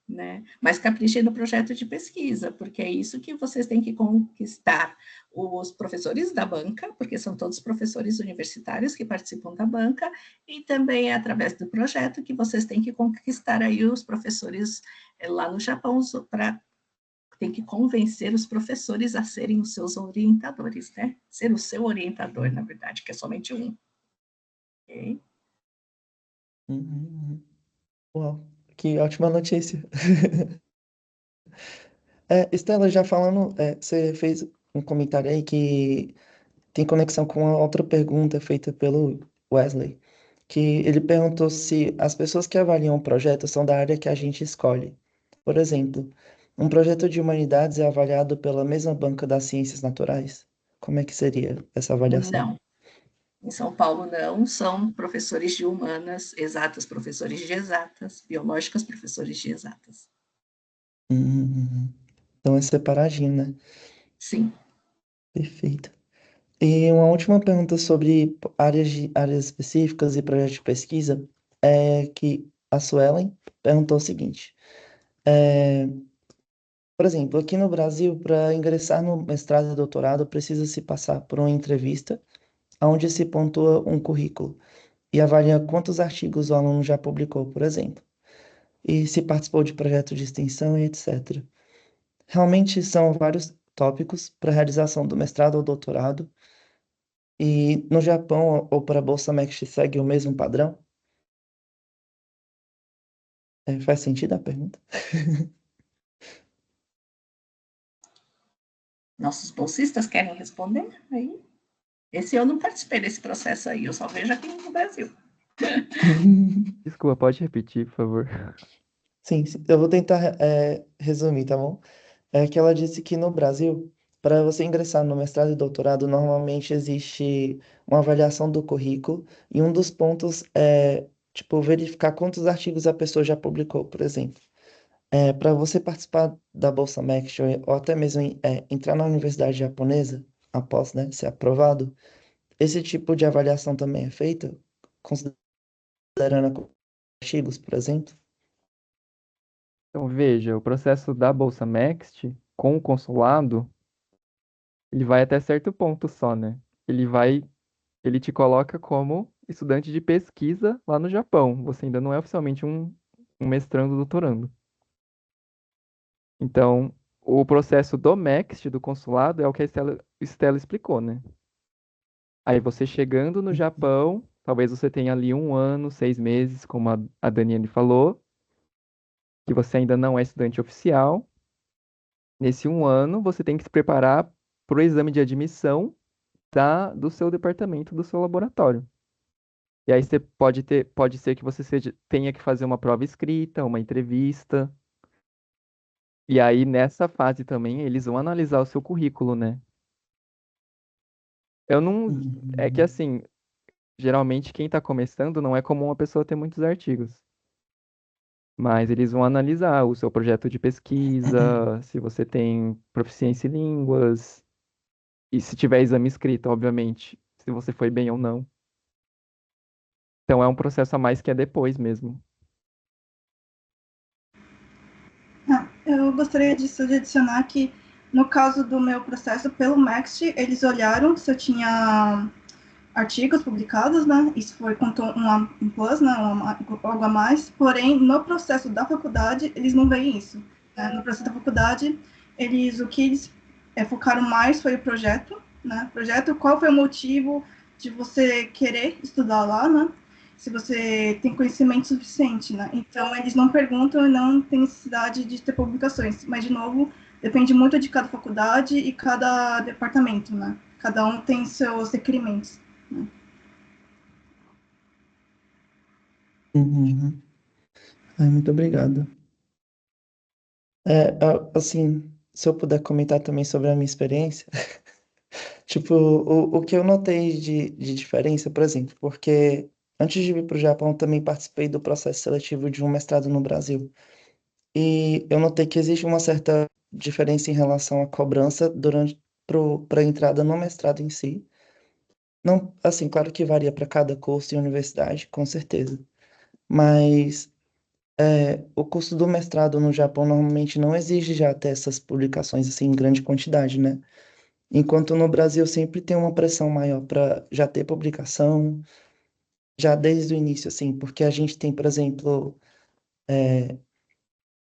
Speaker 3: Né? Mas caprichem no projeto de pesquisa, porque é isso que vocês têm que conquistar os professores da banca, porque são todos professores universitários que participam da banca, e também é através do projeto que vocês têm que conquistar aí os professores lá no Japão, tem que convencer os professores a serem os seus orientadores, né? Ser o seu orientador, na verdade, que é somente um. Ok?
Speaker 7: Uau, que ótima notícia. Estela, já falando, você fez um comentário aí que tem conexão com a outra pergunta feita pelo Wesley, que ele perguntou se as pessoas que avaliam o projeto são da área que a gente escolhe. Por exemplo, um projeto de humanidades é avaliado pela mesma banca das ciências naturais? Como é que seria essa avaliação?
Speaker 3: Não. Em São Paulo, não, são professores de humanas, exatas, professores de exatas, biológicas, professores de exatas.
Speaker 7: Então é separadinho, né?
Speaker 3: Sim.
Speaker 7: Perfeito. E uma última pergunta sobre áreas específicas e projetos de pesquisa é que a Suelen perguntou o seguinte: por exemplo, aqui no Brasil, para ingressar no mestrado e doutorado, precisa-se passar por uma entrevista, onde se pontua um currículo e avalia quantos artigos o aluno já publicou, por exemplo, e se participou de projeto de extensão e etc. Realmente são vários tópicos para realização do mestrado ou doutorado. E no Japão ou para a Bolsa MEC segue o mesmo padrão? Faz sentido a pergunta?
Speaker 3: Nossos bolsistas querem responder? Aí. Esse eu não participei desse processo aí, eu só vejo aqui no Brasil.
Speaker 4: Desculpa, pode repetir, por favor.
Speaker 7: Sim, eu vou tentar resumir, tá bom? É que ela disse que no Brasil, para você ingressar no mestrado e doutorado, normalmente existe uma avaliação do currículo e um dos pontos é, tipo, verificar quantos artigos a pessoa já publicou, por exemplo. Para você participar da Bolsa MEC ou até mesmo entrar na universidade japonesa, após, né, ser aprovado, esse tipo de avaliação também é feita, considerando artigos, por exemplo?
Speaker 4: Então, veja, o processo da Bolsa Next com o consulado, ele vai até certo ponto só, né? Ele te coloca como estudante de pesquisa lá no Japão. Você ainda não é oficialmente um mestrando, doutorando. Então, o processo do MEXT, do consulado, é o que a Estela explicou, né? Aí você chegando no Japão, talvez você tenha ali 1 ano, 6 meses, como a Daniele falou, que você ainda não é estudante oficial. Nesse 1 ano, você tem que se preparar para o exame de admissão do seu departamento, do seu laboratório. E aí você pode ser que você tenha que fazer uma prova escrita, uma entrevista. E aí, nessa fase também, eles vão analisar o seu currículo, né? Eu não. É que assim, geralmente quem está começando não é comum a pessoa ter muitos artigos. Mas eles vão analisar o seu projeto de pesquisa, se você tem proficiência em línguas, e se tiver exame escrito, obviamente, se você foi bem ou não. Então é um processo a mais que é depois mesmo.
Speaker 6: Eu gostaria de adicionar que, no caso do meu processo pelo MEXT, eles olharam se eu tinha artigos publicados, né? Isso contou um plus, né? Algo a mais. Porém, no processo da faculdade, eles não veem isso. Né? No processo da faculdade, o que eles focaram mais foi o projeto, né? Projeto, qual foi o motivo de você querer estudar lá, né? se você tem conhecimento suficiente, né? Então, eles não perguntam e não tem necessidade de ter publicações. Mas, de novo, depende muito de cada faculdade e cada departamento, né? Cada um tem seus requerimentos. Né?
Speaker 7: Uhum. Ai, muito obrigado. Assim, se eu puder comentar também sobre a minha experiência, tipo, o que eu notei de diferença, por exemplo, porque antes de vir para o Japão, eu também participei do processo seletivo de um mestrado no Brasil. E eu notei que existe uma certa diferença em relação à cobrança durante para a entrada no mestrado em si. Não, assim, claro que varia para cada curso e universidade, com certeza. Mas o curso do mestrado no Japão normalmente não exige já ter essas publicações assim em grande quantidade, né? Enquanto no Brasil sempre tem uma pressão maior para já ter publicação, já desde o início, assim, porque a gente tem, por exemplo,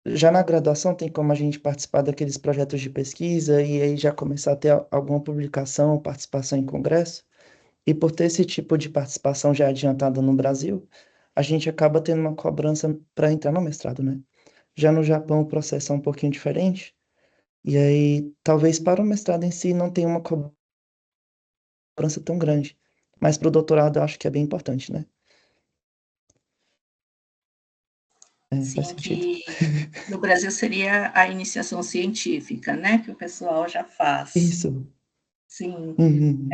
Speaker 7: já na graduação tem como a gente participar daqueles projetos de pesquisa e aí já começar a ter alguma publicação, participação em congresso. E por ter esse tipo de participação já adiantada no Brasil, a gente acaba tendo uma cobrança para entrar no mestrado, né? Já no Japão o processo é um pouquinho diferente. E aí, talvez para o mestrado em si não tenha uma cobrança tão grande. Mas para o doutorado eu acho que é bem importante, né? Faz
Speaker 3: Sim,
Speaker 7: sentido.
Speaker 3: que no Brasil seria a iniciação científica, né, que o pessoal já faz.
Speaker 7: Isso.
Speaker 3: Sim.
Speaker 7: Uhum.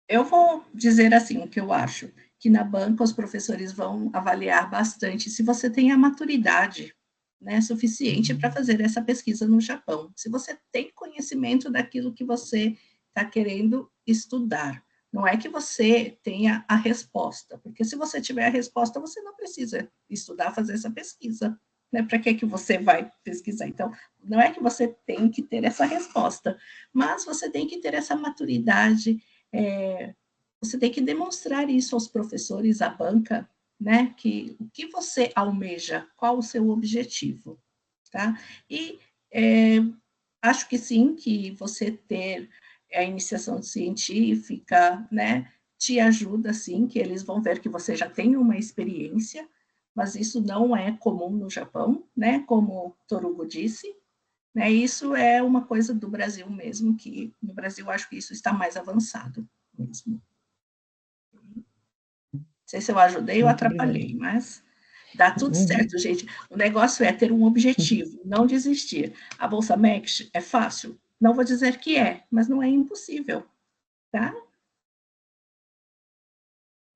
Speaker 3: Eu vou dizer assim o que eu acho, que na banca os professores vão avaliar bastante se você tem a maturidade, né, suficiente para fazer essa pesquisa no Japão. Se você tem conhecimento daquilo que você está querendo estudar. Não é que você tenha a resposta, porque se você tiver a resposta, você não precisa estudar, fazer essa pesquisa. Né? Para que você vai pesquisar? Então, não é que você tem que ter essa resposta, mas você tem que ter essa maturidade, você tem que demonstrar isso aos professores, à banca, né? Que o que você almeja, qual o seu objetivo, tá? E acho que sim, que você ter a iniciação científica, né? Te ajuda, sim, que eles vão ver que você já tem uma experiência, mas isso não é comum no Japão, né? Como Torugo disse, né? Isso é uma coisa do Brasil mesmo, que no Brasil acho que isso está mais avançado mesmo. Não sei se eu ajudei ou
Speaker 7: Muito obrigado.
Speaker 3: atrapalhei, mas dá tudo certo, gente. O negócio é ter um objetivo, não desistir. A Bolsa Max é fácil? Não vou dizer que é, mas não é impossível, tá?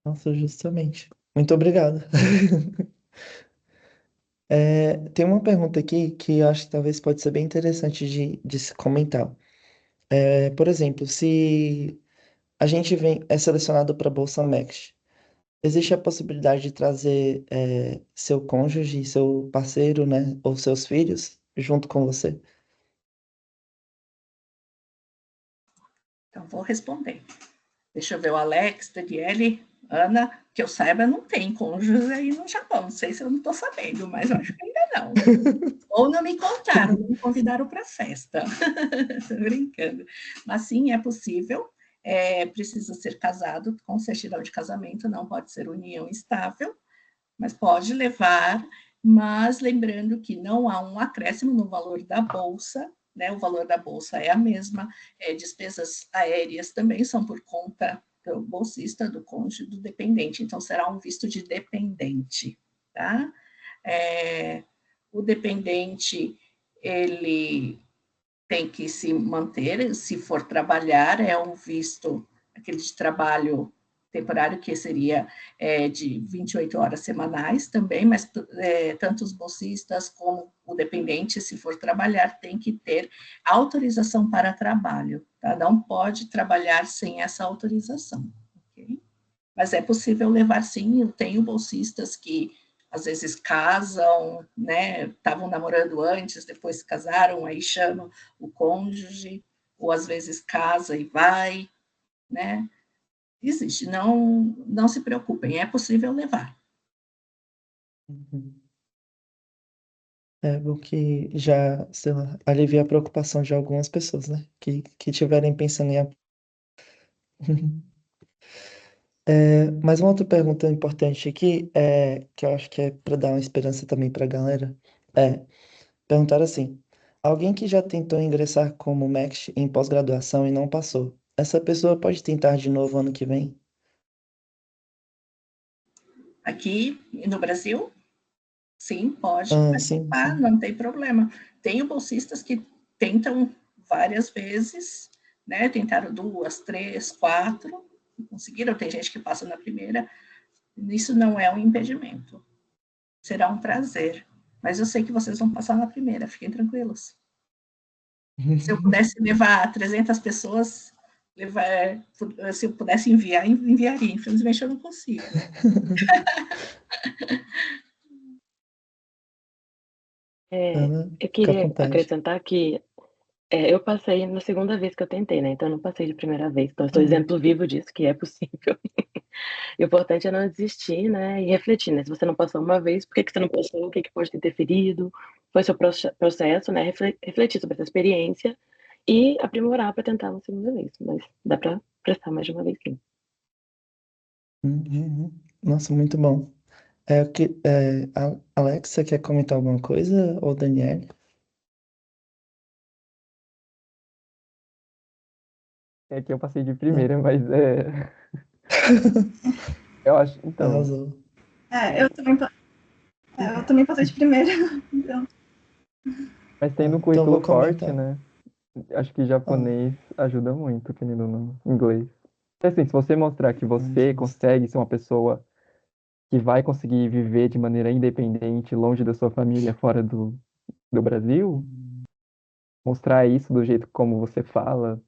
Speaker 7: Nossa, justamente. Muito obrigado. Tem uma pergunta aqui que eu acho que talvez pode ser bem interessante de se comentar. Por exemplo, se a gente é selecionado para a Bolsa Max, existe a possibilidade de trazer seu cônjuge, seu parceiro, né, ou seus filhos junto com você?
Speaker 3: Então, vou responder. Deixa eu ver o Alex, Daniele, Ana, que eu saiba, não tem cônjuge aí no Japão. Não sei se eu não estou sabendo, mas eu acho que ainda não. Ou não me contaram, não me convidaram para a festa. Estou brincando. Mas sim, é possível. Precisa ser casado com certidão de casamento, não pode ser união estável, mas pode levar. Mas lembrando que não há um acréscimo no valor da bolsa, né? O valor da bolsa é a mesma, despesas aéreas também são por conta do bolsista, do cônjuge, do dependente, então será um visto de dependente, tá? O dependente, ele tem que se manter, se for trabalhar, é um visto, aquele de trabalho temporário, que seria de 28 horas semanais também, mas tanto os bolsistas como o dependente, se for trabalhar, tem que ter autorização para trabalho, tá? Não pode trabalhar sem essa autorização, ok? Mas é possível levar sim, eu tenho bolsistas que às vezes casam, né? Estavam namorando antes, depois se casaram, aí chamam o cônjuge, ou às vezes casa e vai, né? Existe, não se preocupem, é possível levar.
Speaker 7: Uhum. É bom que já, sei lá, alivia a preocupação de algumas pessoas, né? Que tiverem pensando em. Mas uma outra pergunta importante aqui, que eu acho que é para dar uma esperança também para a galera, é perguntar assim: alguém que já tentou ingressar como MEC em pós-graduação e não passou, essa pessoa pode tentar de novo ano que vem?
Speaker 3: Aqui no Brasil, sim, pode
Speaker 7: Sim,
Speaker 3: participar,
Speaker 7: sim.
Speaker 3: não tem problema. Tenho bolsistas que tentam várias vezes, né? Tentaram 2, 3, 4, conseguiram. Tem gente que passa na primeira. Isso não é um impedimento. Será um prazer. Mas eu sei que vocês vão passar na primeira, fiquem tranquilos. Se eu pudesse levar 300 pessoas, se eu pudesse enviar, enviaria. Infelizmente eu não consigo.
Speaker 7: Ana,
Speaker 5: Eu
Speaker 7: fica à
Speaker 5: queria
Speaker 7: vontade.
Speaker 5: acrescentar que eu passei na segunda vez que eu tentei, né? Então eu não passei de primeira vez. Então eu sou
Speaker 7: Uhum.
Speaker 5: exemplo vivo disso, que é possível. O importante é não desistir, né? E refletir, né? Se você não passou uma vez, por que que você não passou? O que que pode ter interferido? Foi seu processo, né? Refletir sobre essa experiência e aprimorar para tentar uma segunda vez. Mas dá para prestar mais de uma vez, sim.
Speaker 7: Uhum. Nossa, muito bom. Alex, você quer comentar alguma coisa? Ou Daniel?
Speaker 4: É que eu passei de
Speaker 7: Não.
Speaker 4: primeira, mas eu acho. Então,
Speaker 7: Arrasou.
Speaker 6: Eu também passei de primeira. Então,
Speaker 4: mas tendo um
Speaker 7: Então eu
Speaker 4: currículo
Speaker 7: vou
Speaker 4: forte,
Speaker 7: comentar.
Speaker 4: né? Acho que
Speaker 7: Ah,
Speaker 4: japonês ajuda muito, querendo ou não, inglês. Assim, se você mostrar que você
Speaker 7: justo.
Speaker 4: consegue ser uma pessoa que vai conseguir viver de maneira independente, longe da sua família, fora do Brasil, mostrar isso do jeito como você fala,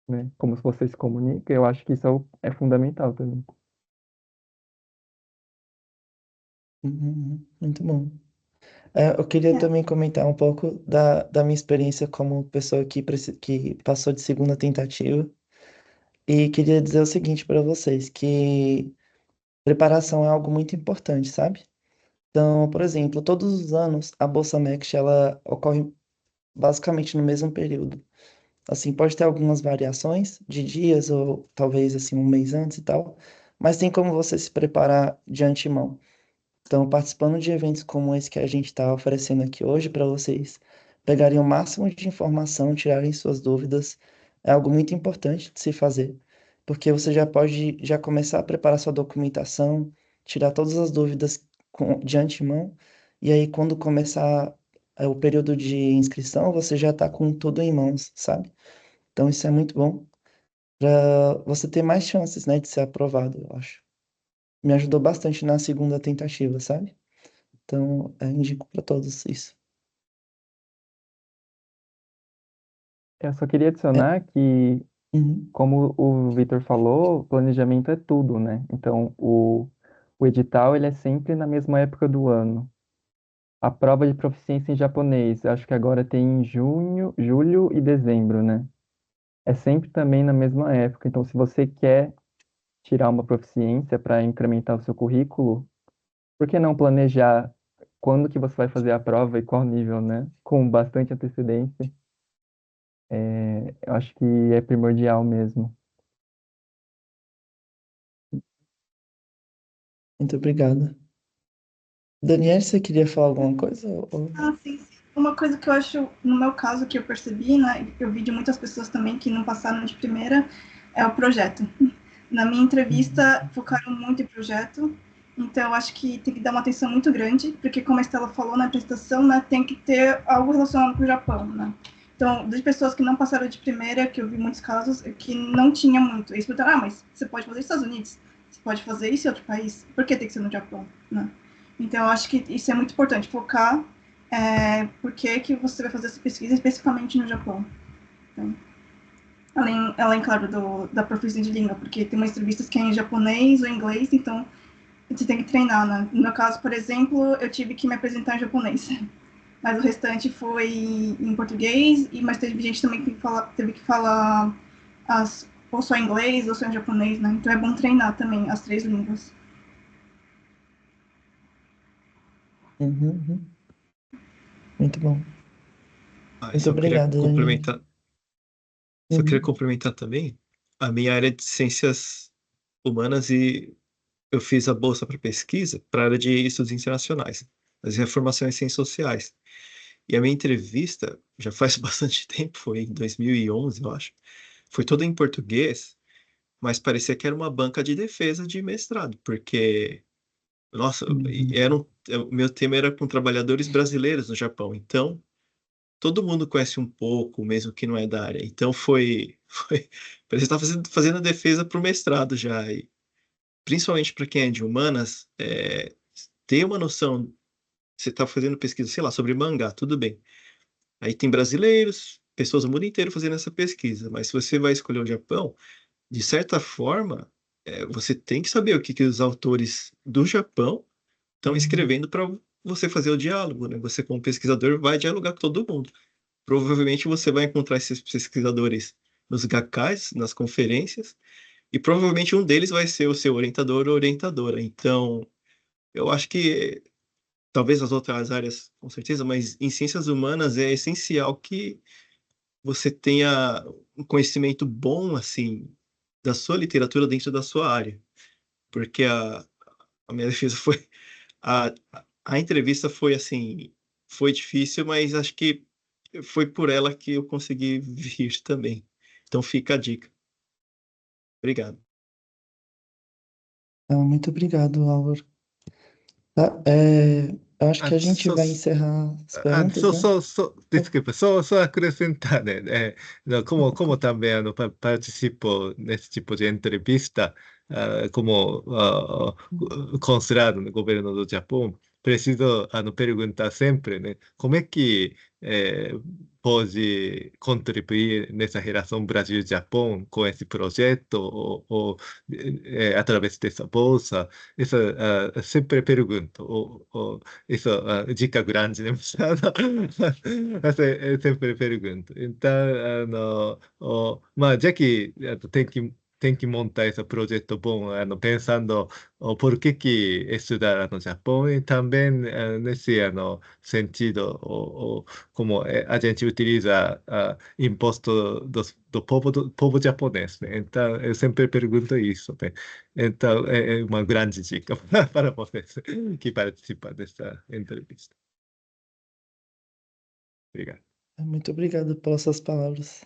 Speaker 4: né? Como você se comunica, eu acho que isso é fundamental também.
Speaker 7: Muito bom. Eu queria
Speaker 6: é.
Speaker 7: também comentar um pouco da minha experiência como pessoa que passou de segunda tentativa. E queria dizer o seguinte para vocês, que preparação é algo muito importante, sabe? Então, por exemplo, todos os anos a Bolsa MEC ela ocorre basicamente no mesmo período. Assim, pode ter algumas variações de dias ou talvez assim um mês antes e tal, mas tem como você se preparar de antemão. Então, participando de eventos como esse que a gente está oferecendo aqui hoje para vocês pegarem o máximo de informação, tirarem suas dúvidas, é algo muito importante de se fazer, porque você já pode já começar a preparar sua documentação, tirar todas as dúvidas de antemão, e aí quando começar o período de inscrição, você já está com tudo em mãos, sabe? Então, isso é muito bom para você ter mais chances, né, de ser aprovado, eu acho. Me ajudou bastante na segunda tentativa, sabe? Então, eu indico para todos isso.
Speaker 4: Eu só queria
Speaker 7: É,
Speaker 4: adicionar que,
Speaker 7: uhum,
Speaker 4: como o Vitor falou, planejamento é tudo, né? Então, o edital ele é sempre na mesma época do ano. A prova de proficiência em japonês, eu acho que agora tem em junho, julho e dezembro, né? É sempre também na mesma época. Então, se você quer tirar uma proficiência para incrementar o seu currículo, por que não planejar quando que você vai fazer a prova e qual nível, né? Com bastante antecedência. Eu acho que é primordial mesmo.
Speaker 7: muito obrigado. Daniel, você queria falar alguma coisa?
Speaker 6: Sim, sim. Uma coisa que eu acho, no meu caso, que eu percebi, né, eu vi de muitas pessoas também que não passaram de primeira, é o projeto. Na minha entrevista, focaram muito em projeto, então eu acho que tem que dar uma atenção muito grande, porque como a Estela falou na apresentação, né, tem que ter algo relacionado com o Japão, né. Então, das pessoas que não passaram de primeira, que eu vi muitos casos, é que não tinha muito. Eles perguntaram, mas você pode fazer nos Estados Unidos? Você pode fazer isso em outro país? Por que tem que ser no Japão, né? Então, eu acho que isso é muito importante, focar por que você vai fazer essa pesquisa especificamente no Japão. Então, além claro, da profissão de língua, porque tem umas entrevistas que é em japonês ou inglês, então você tem que treinar, né? No meu caso, por exemplo, eu tive que me apresentar em japonês, mas o restante foi em português, mas teve gente também que teve que falar ou só em inglês ou só em japonês, né? Então é bom treinar também as 3 línguas.
Speaker 7: Uhum. Muito bom. Muito
Speaker 1: Só queria
Speaker 7: obrigado, Daniel.
Speaker 1: complementar, só queria
Speaker 7: Uhum.
Speaker 1: complementar também a minha área de ciências humanas e eu fiz a bolsa para pesquisa para a área de estudos internacionais, as reformações em ciências sociais. E a minha entrevista, já faz bastante tempo, foi em 2011, eu acho, foi toda em português, mas parecia que era uma banca de defesa de mestrado, porque, nossa, o meu tema era com trabalhadores brasileiros no Japão, então todo mundo conhece um pouco, mesmo que não é da área. Então parecia estar fazendo a defesa para o mestrado já, e principalmente para quem é de humanas, ter uma noção, você está fazendo pesquisa, sei lá, sobre mangá, tudo bem. Aí tem brasileiros, pessoas do mundo inteiro fazendo essa pesquisa, mas se você vai escolher o Japão, de certa forma, você tem que saber o que os autores do Japão estão escrevendo para você fazer o diálogo, né? Você, como pesquisador, vai dialogar com todo mundo. Provavelmente você vai encontrar esses pesquisadores nos gakkais, nas conferências, e provavelmente um deles vai ser o seu orientador ou orientadora. Então, eu acho que talvez as outras áreas, com certeza, mas em ciências humanas é essencial que você tenha um conhecimento bom, assim, da sua literatura dentro da sua área. Porque a minha defesa foi... A entrevista foi, assim, foi difícil, mas acho que foi por ela que eu consegui vir também. Então fica a dica. Obrigado.
Speaker 7: Muito obrigado, Álvaro. Tá, eu acho que a gente vai encerrar as perguntas, né?
Speaker 2: Desculpa, só acrescentar, né? Como também participo nesse tipo de entrevista, como consulado no governo do Japão, preciso perguntar sempre, né? Como é que pode contribuir nessa relação Brasil-Japão com esse projeto ou através dessa bolsa? Isso sempre pergunto. Isso, dica grande, né? Sempre pergunto. Então, já que tem que montar esse projeto bom, pensando por que estudar no Japão e também nesse sentido, como a gente utiliza imposto do povo japonês, né? Então, eu sempre pergunto isso, né? Então, é uma grande dica para vocês que participam dessa entrevista. Obrigado.
Speaker 7: Muito obrigado pelas suas palavras.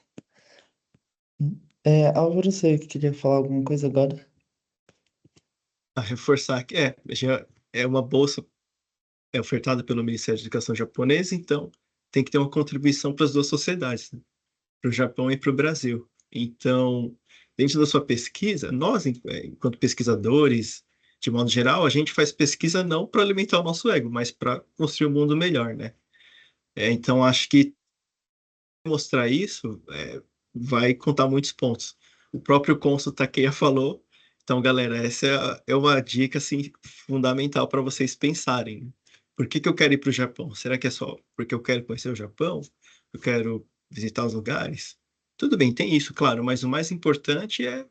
Speaker 7: Álvaro, você queria falar alguma coisa agora?
Speaker 1: A reforçar que já é uma bolsa ofertada pelo Ministério da Educação japonês, então tem que ter uma contribuição para as duas sociedades, né? Para o Japão e para o Brasil. Então, dentro da sua pesquisa, nós, enquanto pesquisadores, de modo geral, a gente faz pesquisa não para alimentar o nosso ego, mas para construir um mundo melhor, né? Então, acho que mostrar isso vai contar muitos pontos. O próprio cônsul Takeya falou. Então, galera, essa é uma dica assim, fundamental para vocês pensarem. Por que eu quero ir para o Japão? Será que é só porque eu quero conhecer o Japão? Eu quero visitar os lugares? Tudo bem, tem isso, claro, mas o mais importante é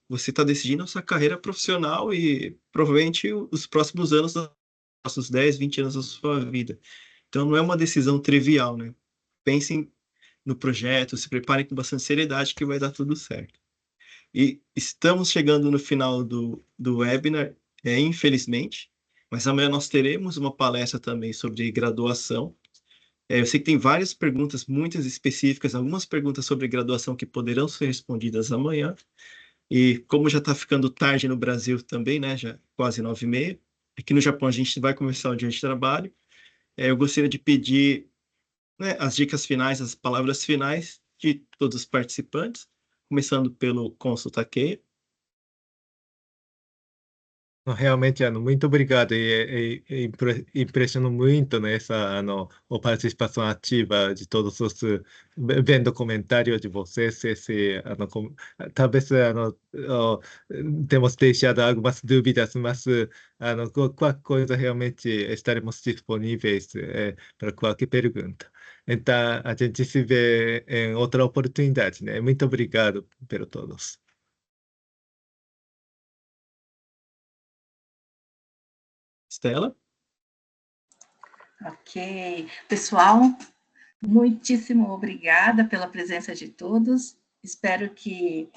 Speaker 1: você estar decidindo a sua carreira profissional e provavelmente os próximos anos, os próximos 10, 20 anos da sua vida. Então, não é uma decisão trivial, né? Pensem no projeto, se preparem com bastante seriedade que vai dar tudo certo. E estamos chegando no final do webinar, infelizmente, mas amanhã nós teremos uma palestra também sobre graduação. Eu sei que tem várias perguntas, muitas específicas, algumas perguntas sobre graduação que poderão ser respondidas amanhã. E como já está ficando tarde no Brasil também, né, já quase 9h30, aqui no Japão a gente vai começar o dia de trabalho. Eu gostaria de pedir, né, as dicas finais, as palavras finais de todos os participantes, começando pelo cônsul Takeya.
Speaker 2: Realmente, muito obrigado. Impressionou muito, né, essa a participação ativa de todos os, vendo comentários de vocês, talvez temos deixado algumas dúvidas, mas qualquer coisa realmente estaremos disponíveis para qualquer pergunta. Então, a gente se vê em outra oportunidade, né? Muito obrigado por todos.
Speaker 1: Stella?
Speaker 3: Ok. Pessoal, muitíssimo obrigada pela presença de todos. Espero que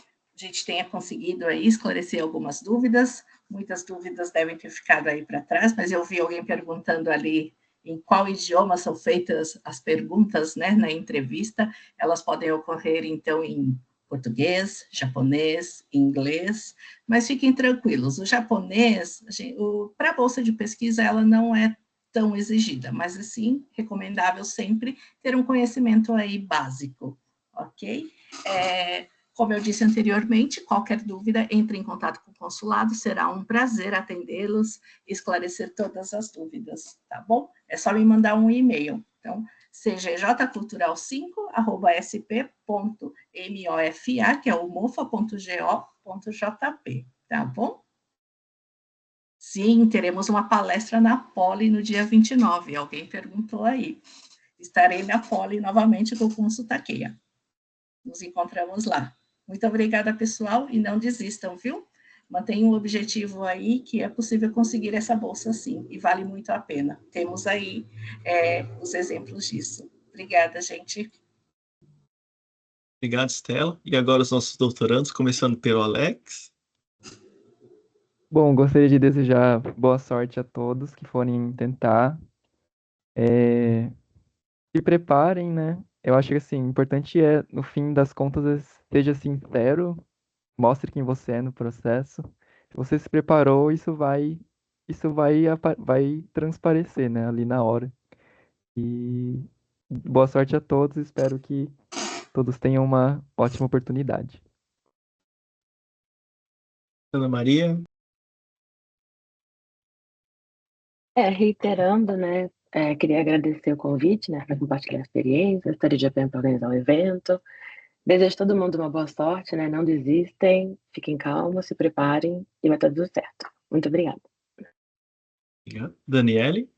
Speaker 3: gente tenha conseguido aí esclarecer algumas dúvidas. Muitas dúvidas devem ter ficado aí para trás, mas eu vi alguém perguntando ali em qual idioma são feitas as perguntas, né, na entrevista. Elas podem ocorrer, então, em português, japonês, inglês, mas fiquem tranquilos, o japonês, para a bolsa de pesquisa, ela não é tão exigida, mas, assim, recomendável sempre ter um conhecimento aí básico, ok? Como eu disse anteriormente, qualquer dúvida, entre em contato com o consulado, será um prazer atendê-los, esclarecer todas as dúvidas, tá bom? É só me mandar um e-mail. Então, cgjcultural5@sp.mofa, que é o mofa.go.jp, tá bom? Sim, teremos uma palestra na Poli no dia 29, alguém perguntou aí. Estarei na Poli novamente com o Kunso Takeya. Nos encontramos lá. Muito obrigada, pessoal, e não desistam, viu? Mantenham um objetivo aí, que é possível conseguir essa bolsa sim, e vale muito a pena. Temos aí os exemplos disso. Obrigada, gente.
Speaker 1: Obrigado, Stella. E agora os nossos doutorandos, começando pelo Alex.
Speaker 4: Bom, gostaria de desejar boa sorte a todos que forem tentar. Se preparem, né? Eu acho que, assim, o importante é, no fim das contas, seja sincero, mostre quem você é no processo. Se você se preparou, vai transparecer, né, ali na hora. E boa sorte a todos, espero que todos tenham uma ótima oportunidade.
Speaker 1: Ana Maria.
Speaker 5: Reiterando, né, queria agradecer o convite, né, para compartilhar a experiência, estaria de bem para organizar o evento. Desejo a todo mundo uma boa sorte, né, não desistem, fiquem calmos, se preparem e vai tudo certo. Muito obrigada.
Speaker 1: Obrigado. Daniele.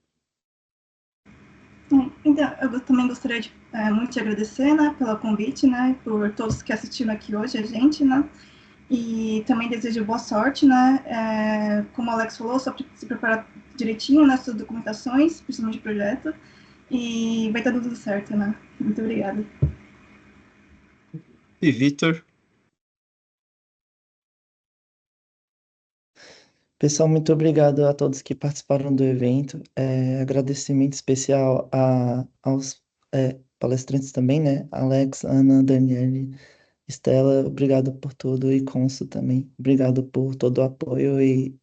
Speaker 6: Então, eu também gostaria de muito te agradecer, né, pelo convite, né, por todos que assistiram aqui hoje, a gente, né, e também desejo boa sorte, né, como o Alex falou, só se preparar direitinho nas suas documentações, principalmente de projeto, e vai estar tudo certo, né. Muito obrigada.
Speaker 1: E Vitor.
Speaker 7: Pessoal, muito obrigado a todos que participaram do evento. Agradecimento especial aos palestrantes também, né? Alex, Ana, Daniele, Stella, obrigado por tudo, e Consul também. Obrigado por todo o apoio e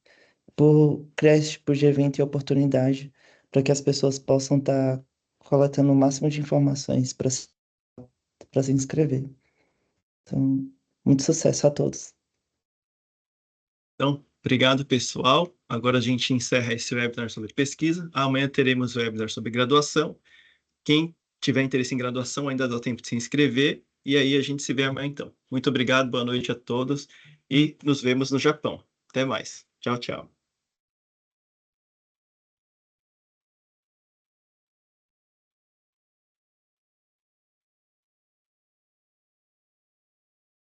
Speaker 7: por criar esse tipo de evento e oportunidade para que as pessoas possam estar coletando o máximo de informações para se inscrever. Então, muito sucesso a todos.
Speaker 1: Então, obrigado, pessoal. Agora a gente encerra esse webinar sobre pesquisa. Amanhã teremos o webinar sobre graduação. Quem tiver interesse em graduação, ainda dá tempo de se inscrever. E aí a gente se vê amanhã, então. Muito obrigado, boa noite a todos e nos vemos no Japão. Até mais. Tchau, tchau.